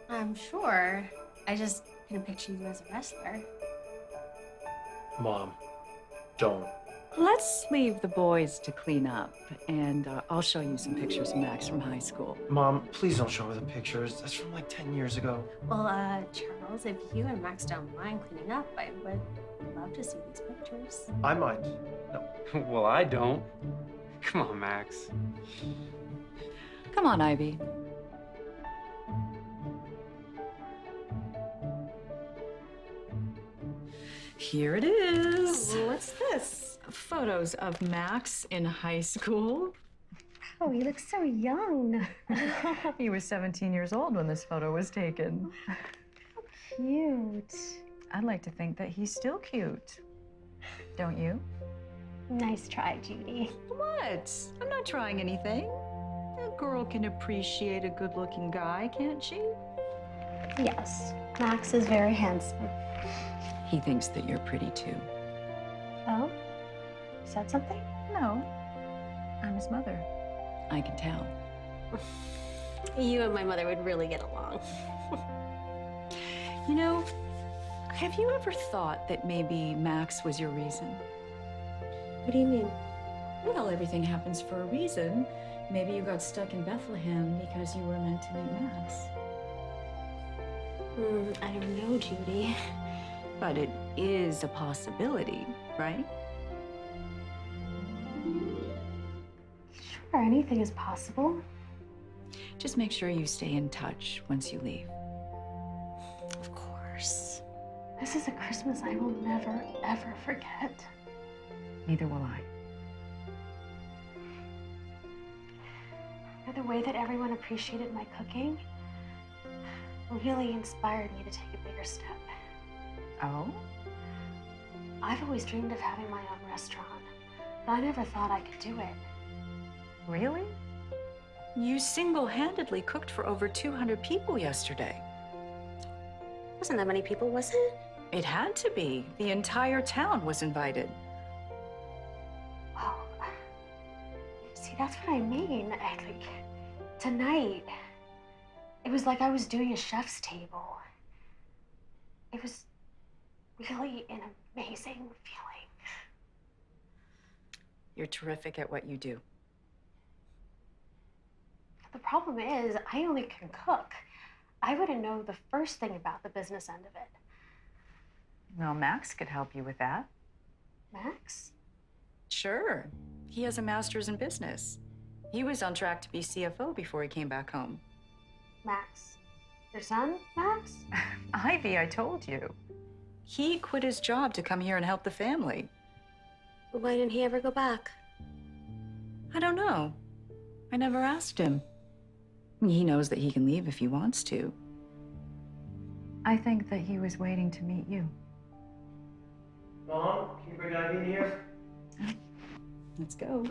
I'm sure. I just couldn't picture you as a wrestler. Mom, don't. Let's leave the boys to clean up, and I'll show you some pictures of Max from high school. Mom, please don't show her the pictures. That's from like 10 years ago. Well, Charles, if you and Max don't mind cleaning up, I would love to see these pictures. I mind. No. Well, I don't. Come on, Max. Come on, Ivy. Here it is. What's this? Photos of Max in high school. Oh, he looks so young. He was 17 years old when this photo was taken. Cute. I'd like to think that he's still cute. Don't you? Nice try, Judy. What? I'm not trying anything. A girl can appreciate a good-looking guy, can't she? Yes, Max is very handsome. He thinks that you're pretty too. Oh? Is that something? No. I'm his mother. I can tell. You and my mother would really get along. You know, have you ever thought that maybe Max was your reason? What do you mean? Well, everything happens for a reason. Maybe you got stuck in Bethlehem because you were meant to meet Max. I don't know, Judy. But it is a possibility, right? Sure, anything is possible. Just make sure you stay in touch once you leave. Of course. This is a Christmas I will never, ever forget. Neither will I. The way that everyone appreciated my cooking really inspired me to take a bigger step. Oh? I've always dreamed of having my own restaurant, but I never thought I could do it. Really? You single-handedly cooked for over 200 people yesterday. Wasn't that many people, was it? It had to be. The entire town was invited. Oh, see, that's what I mean. Tonight, it was like I was doing a chef's table. It was really an amazing feeling. You're terrific at what you do. The problem is, I only can cook. I wouldn't know the first thing about the business end of it. Well, Max could help you with that. Max? Sure. He has a master's in business. He was on track to be CFO before he came back home. Max? Your son, Max? Ivy, I told you. He quit his job to come here and help the family. But why didn't he ever go back? I don't know. I never asked him. He knows that he can leave if he wants to. I think that he was waiting to meet you. Mom, can you bring Ivy in here? Let's go.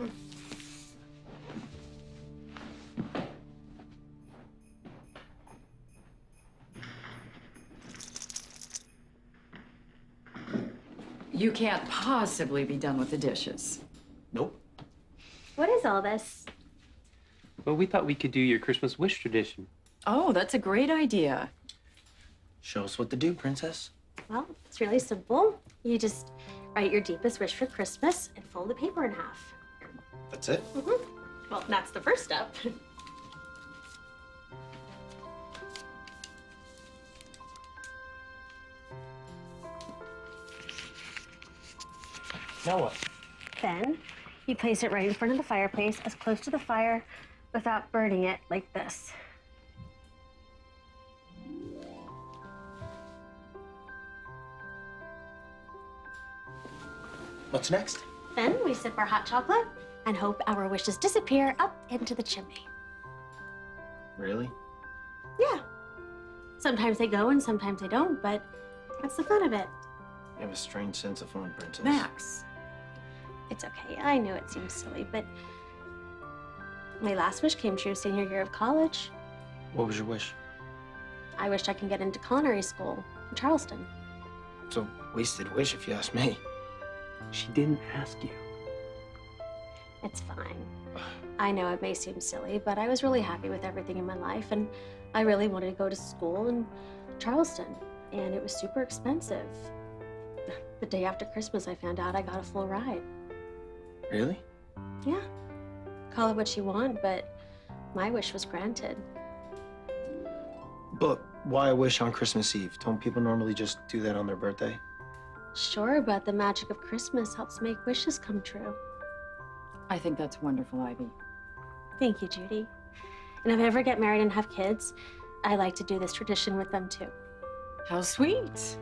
You can't possibly be done with the dishes. Nope. What is all this? Well, we thought we could do your Christmas wish tradition. Oh, that's a great idea. Show us what to do, princess. Well, it's really simple. You just write your deepest wish for Christmas and fold the paper in half. That's it? Well, that's the first step. Now what? Then you place it right in front of the fireplace, as close to the fire without burning it, like this. What's next? Then we sip our hot chocolate and hope our wishes disappear up into the chimney. Really? Yeah. Sometimes they go and sometimes they don't, but that's the fun of it. You have a strange sense of fun, princess. Max. It's okay. I know it seems silly, but my last wish came true senior year of college. What was your wish? I wished I could get into culinary school in Charleston. It's a wasted wish, if you ask me. She didn't ask you. It's fine. I know it may seem silly, but I was really happy with everything in my life, and I really wanted to go to school in Charleston, and it was super expensive. The day after Christmas, I found out I got a full ride. Really? Yeah. Call it what you want, but my wish was granted. But why a wish on Christmas Eve? Don't people normally just do that on their birthday? Sure, but the magic of Christmas helps make wishes come true. I think that's wonderful, Ivy. Thank you, Judy. And if I ever get married and have kids, I like to do this tradition with them too. How sweet.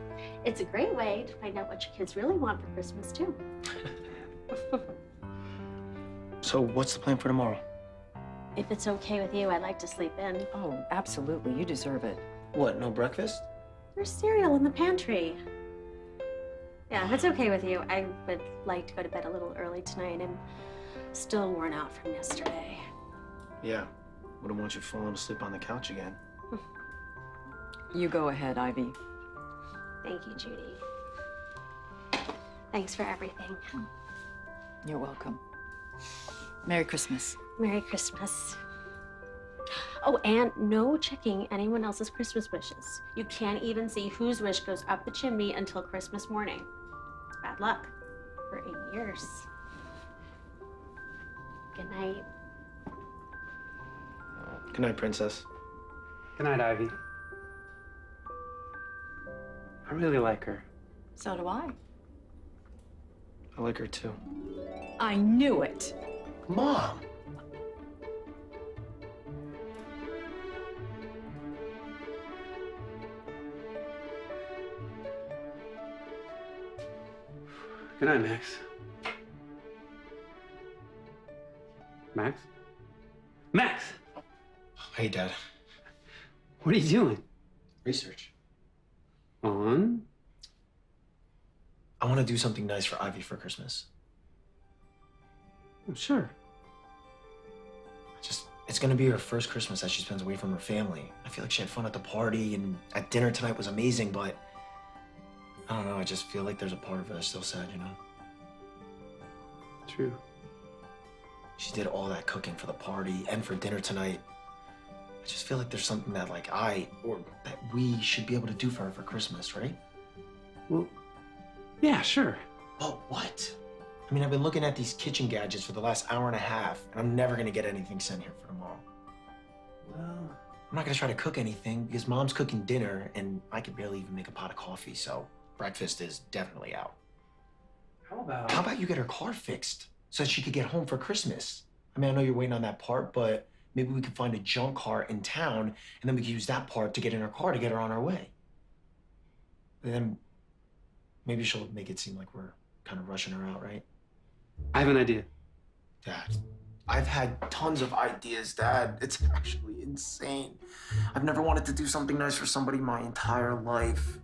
It's a great way to find out what your kids really want for Christmas too. So what's the plan for tomorrow? If it's okay with you, I'd like to sleep in. Oh, absolutely. You deserve it. What, no breakfast? There's cereal in the pantry. Yeah, if it's okay with you, I would like to go to bed a little early tonight. I'm still worn out from yesterday. Yeah. Wouldn't want you falling asleep on the couch again. You go ahead, Ivy. Thank you, Judy. Thanks for everything. You're welcome. Merry Christmas. Merry Christmas. Oh, and no checking anyone else's Christmas wishes. You can't even see whose wish goes up the chimney until Christmas morning. It's bad luck for 8 years. Good night. Good night, princess. Good night, Ivy. I really like her. So do I. I like her too. I knew it. Mom! Good night, Max. Max? Max! Hey, Dad. What are you doing? Research. On? I want to do something nice for Ivy for Christmas. Oh, sure. It's gonna be her first Christmas that she spends away from her family. I feel like she had fun at the party and at dinner tonight was amazing, but I don't know, I just feel like there's a part of her that's still sad, you know? True. She did all that cooking for the party and for dinner tonight. I just feel like there's something that that we should be able to do for her for Christmas, right? Well, yeah, sure. But what? I mean, I've been looking at these kitchen gadgets for the last hour and a half, and I'm never gonna get anything sent here for tomorrow. Well, I'm not gonna try to cook anything because Mom's cooking dinner, and I could barely even make a pot of coffee, so breakfast is definitely out. how about... How about you get her car fixed so that she could get home for Christmas? I mean, I know you're waiting on that part, but maybe we could find a junk car in town, and then we could use that part to get in her car to get her on our way. And then maybe she'll make it seem like we're kind of rushing her out, right? I have an idea. Dad, I've had tons of ideas, Dad. It's actually insane. I've never wanted to do something nice for somebody my entire life.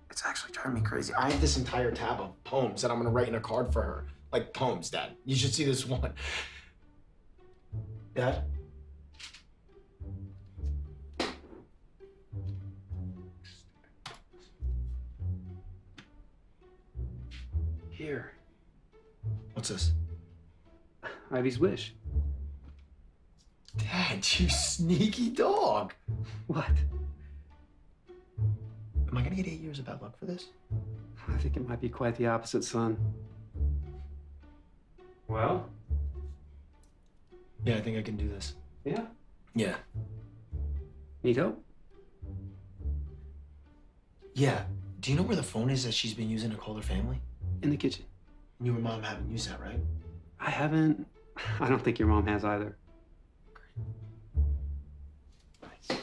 It's actually driving me crazy. I have this entire tab of poems that I'm gonna write in a card for her. Like poems, Dad. You should see this one. Dad? Here. What's this? Ivy's wish. Dad, you sneaky dog. What? Am I gonna get 8 years of bad luck for this? I think it might be quite the opposite, son. Well? Yeah, I think I can do this. Yeah. Yeah. Need help? Yeah. Do you know where the phone is that she's been using to call her family? In the kitchen. You and Mom haven't used that, right? I haven't. I don't think your mom has either. You're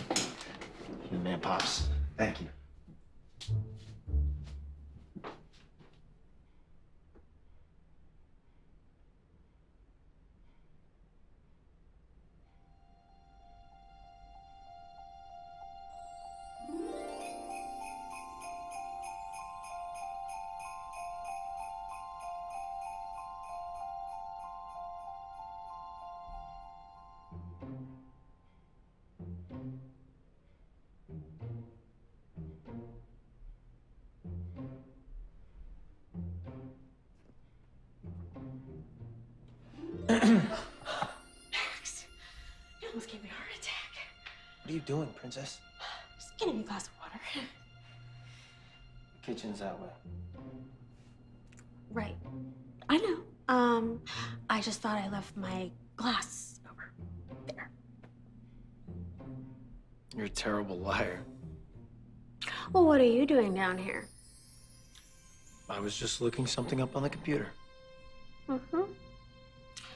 the man, Pops. Thank you. Max, you almost gave me a heart attack. What are you doing, Princess? Just getting me a glass of water. The kitchen's that way. Right. I know. I just thought I left my glass over there. You're a terrible liar. Well, what are you doing down here? I was just looking something up on the computer. Mm-hmm.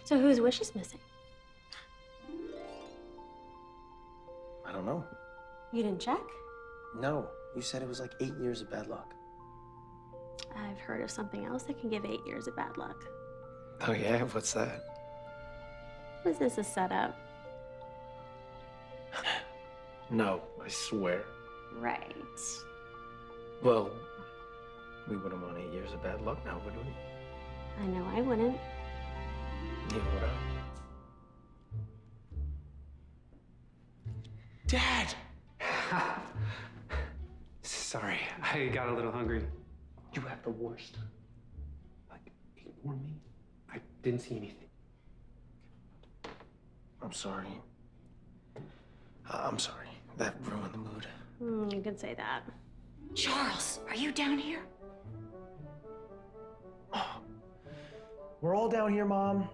So whose wish is missing? I don't know. You didn't check? No, you said it was like 8 years of bad luck. I've heard of something else that can give 8 years of bad luck. Oh yeah? What's that? Was this a setup? No, I swear. Right. Well, we wouldn't want 8 years of bad luck now, would we? I know I wouldn't. Neither would I. Dad! Sorry, I got a little hungry. You have the worst. Like, ignore me. I didn't see anything. I'm sorry. I'm sorry. That ruined the mood. You could say that. Charles, are you down here? We're all down here, Mom.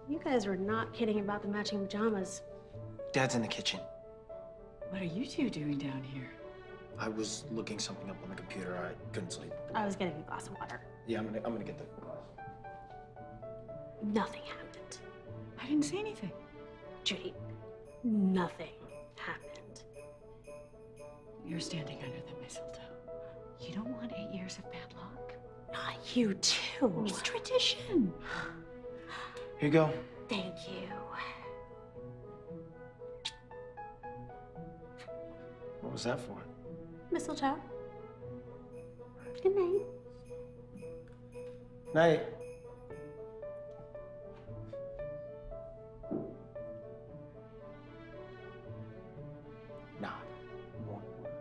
You guys were not kidding about the matching pajamas. Dad's in the kitchen. What are you two doing down here? I was looking something up on the computer. I couldn't sleep. I was getting a glass of water. Yeah, I'm gonna get the glass. Nothing happened. I didn't say anything. Judy, nothing happened. You're standing under the mistletoe. You don't want 8 years of bad luck. Not you too. It's tradition. Here you go. Thank you. What was that for? Mistletoe. Good night. Night. Not one word.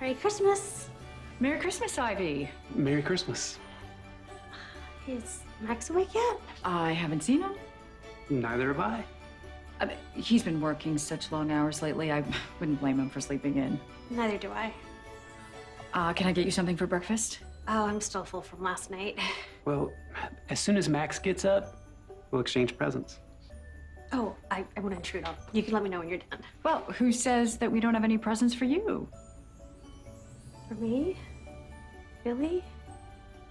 Merry Christmas. Merry Christmas, Ivy. Merry Christmas. Is Max awake yet? I haven't seen him. Neither have I. He's been working such long hours lately, I wouldn't blame him for sleeping in. Neither do I. Can I get you something for breakfast? Oh, I'm still full from last night. Well, as soon as Max gets up, we'll exchange presents. Oh, I won't intrude. You can let me know when you're done. Well, who says that we don't have any presents for you? For me? Really?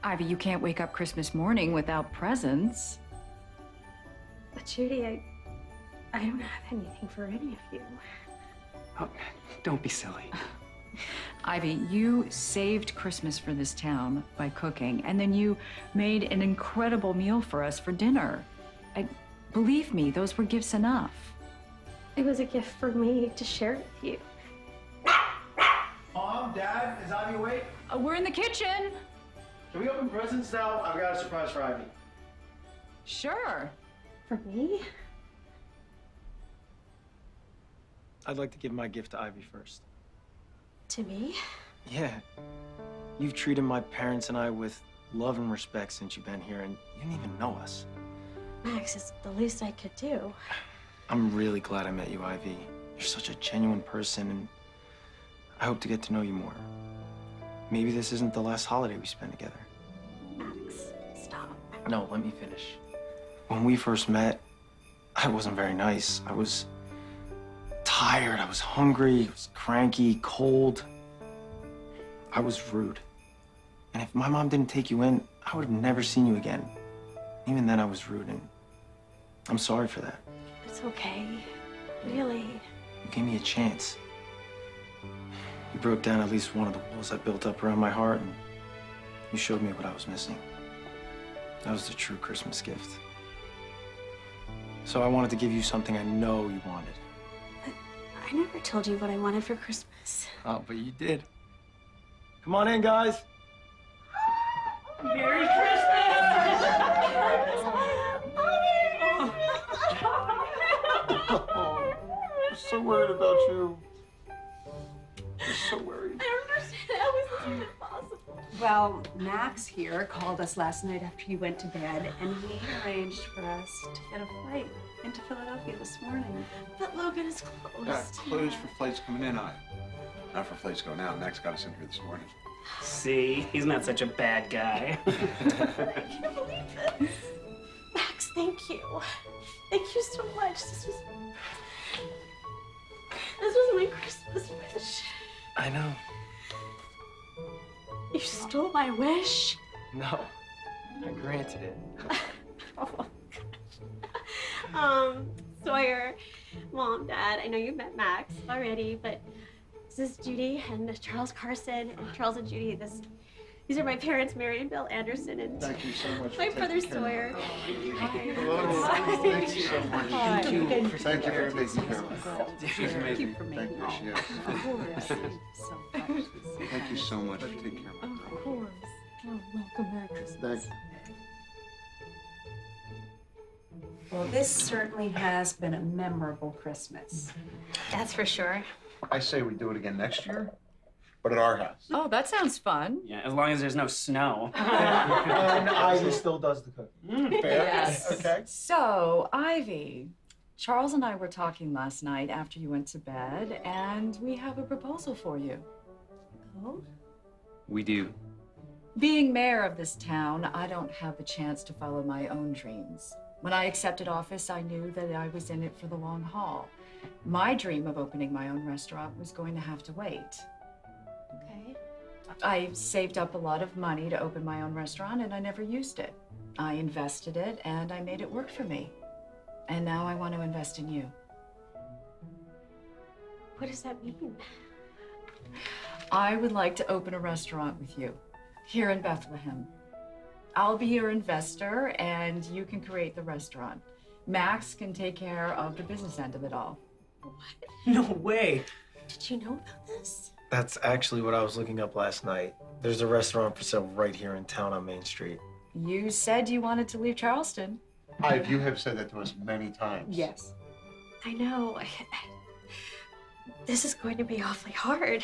Ivy, you can't wake up Christmas morning without presents. But Judy, I don't have anything for any of you. Oh, don't be silly. Ivy, you saved Christmas for this town by cooking, and then you made an incredible meal for us for dinner. Believe me, those were gifts enough. It was a gift for me to share with you. Mom, Dad, is Ivy awake? We're in the kitchen. Can we open presents now? I've got a surprise for Ivy. Sure. For me? I'd like to give my gift to Ivy first. To me? Yeah. You've treated my parents and I with love and respect since you've been here, and you didn't even know us. Max, it's the least I could do. I'm really glad I met you, Ivy. You're such a genuine person, and I hope to get to know you more. Maybe this isn't the last holiday we spend together. Max, stop. No, let me finish. When we first met, I wasn't very nice. I was tired, I was hungry, I was cranky, cold. I was rude. And if my mom didn't take you in, I would have never seen you again. Even then, I was rude, and I'm sorry for that. It's okay. Really. You gave me a chance. You broke down at least one of the walls I built up around my heart, and you showed me what I was missing. That was the true Christmas gift. So I wanted to give you something I know you wanted. I never told you what I wanted for Christmas. Oh, but you did. Come on in, guys. Merry Christmas! I'm so worried about you. I'm so worried. I don't understand how is this even possible? Well, Max here called us last night after you went to bed, and he arranged for us to get a flight into Philadelphia this morning. But Logan is closed. Yeah, closed for flights coming in, not for flights going out. Max got us in here this morning. See, he's not such a bad guy. I can't believe this. Max, thank you. Thank you so much. This was my Christmas wish. I know. You stole my wish. No, I granted it. Oh, gosh. Sawyer, Mom, Dad, I know you've met Max already, but this is Judy and Charles Carson and Charles and Judy. These are my parents, Mary and Bill Anderson, and Thank you so much. my brother Sawyer. Hello. Thank you so much. Hi. Thank you for taking care of us. She's amazing. Thank you. She is. Of course. Thank you so much for taking care of us. Of course. Oh, welcome back, Christmas. Well, this certainly has been a memorable Christmas. That's for sure. I say we do it again next year, but at our house. Oh, that sounds fun. Yeah, as long as there's no snow. And Ivy still does the cooking. Fair? Yes. Okay. So, Ivy, Charles and I were talking last night after you went to bed, and we have a proposal for you. Oh? We do. Being mayor of this town, I don't have the chance to follow my own dreams. When I accepted office, I knew that I was in it for the long haul. My dream of opening my own restaurant was going to have to wait. Okay. I saved up a lot of money to open my own restaurant, and I never used it. I invested it, and I made it work for me. And now I want to invest in you. What does that mean? I would like to open a restaurant with you here in Bethlehem. I'll be your investor, and you can create the restaurant. Max can take care of the business end of it all. What? No way. Did you know about this? That's actually what I was looking up last night. There's a restaurant for sale right here in town on Main Street. You said you wanted to leave Charleston. Ive, you have said that to us many times. Yes. I know. This is going to be awfully hard.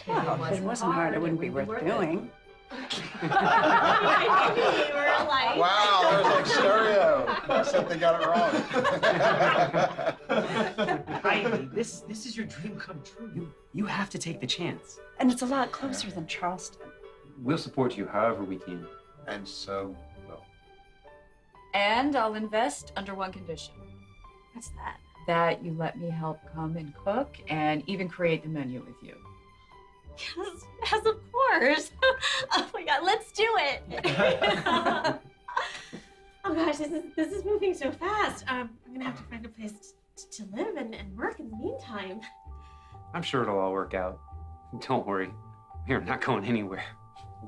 Well, if it wasn't hard, it wouldn't be worth doing. Wow, there's like stereo. Except they got it wrong. Ivy, this is your dream come true. You have to take the chance. And it's a lot closer than Charleston. We'll support you however we can. And so, well, And I'll invest under one condition. What's that? That you let me help come and cook and even create the menu with you. Yes, of course. Oh my God, let's do it. Oh gosh, this is moving so fast. I'm gonna have to find a place to live and work in the meantime. I'm sure it'll all work out. Don't worry. We're not going anywhere.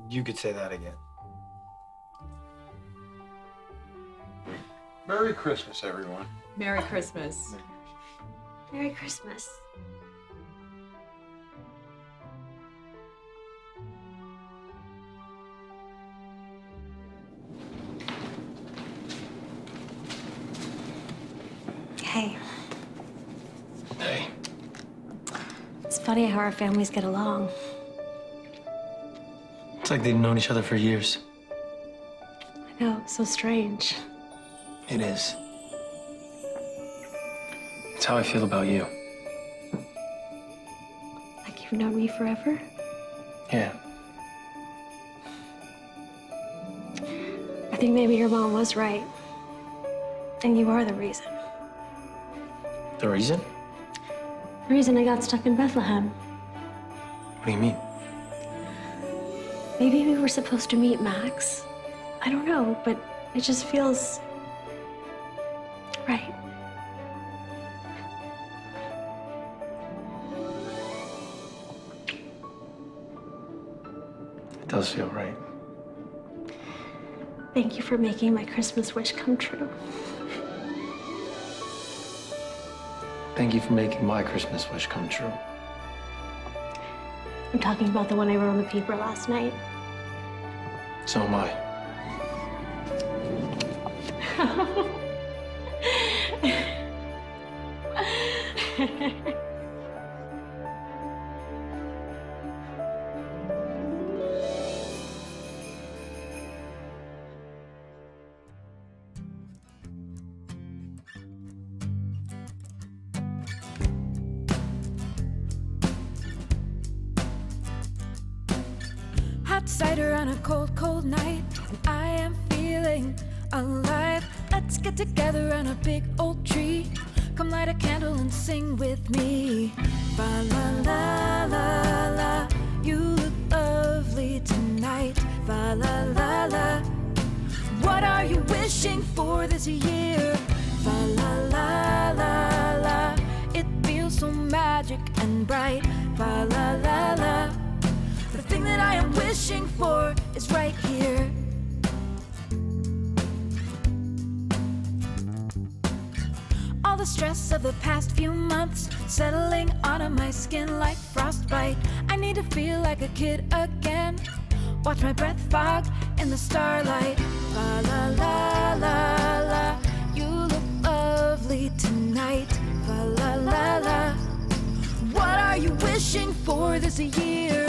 You could say that again. Merry Christmas, everyone. Merry Christmas. Merry Christmas. Hey. Hey. It's funny how our families get along. It's like they've known each other for years. I know, so strange. It is. It's how I feel about you. Like you've known me forever? Yeah. I think maybe your mom was right. And you are the reason. The reason? The reason I got stuck in Bethlehem. What do you mean? Maybe we were supposed to meet Max. I don't know, but it just feels right. It does feel right. Thank you for making my Christmas wish come true. Thank you for making my Christmas wish come true. I'm talking about the one I wrote on the paper last night. So am I. Hot cider on a cold, cold night, and I am feeling alive. Let's get together on a big old tree. Come light a candle and sing with me. Fa la la la la, you look lovely tonight. Fa la la la. What are you wishing for this year? Fa la la la la. It feels so magic and bright. Fa la la la. The thing that I am wishing for is right here. All the stress of the past few months settling onto my skin like frostbite. I need to feel like a kid again. Watch my breath fog in the starlight. La la la la la. You look lovely tonight. La la la la. What are you wishing for this year?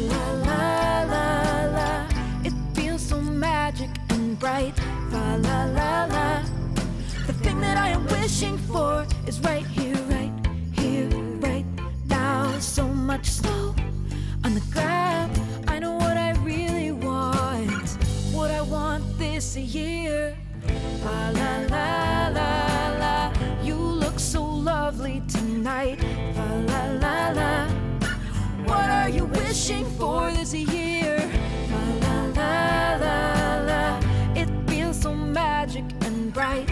La la la la. It feels so magic and bright. La la la la. The thing that I am wishing for is right here, right now. So much snow on the ground. I know what I really want. What I want this year. La la la la la. You look so lovely tonight. La la la la. What are you wishing for this year? La la la la la. It feels so magic and bright.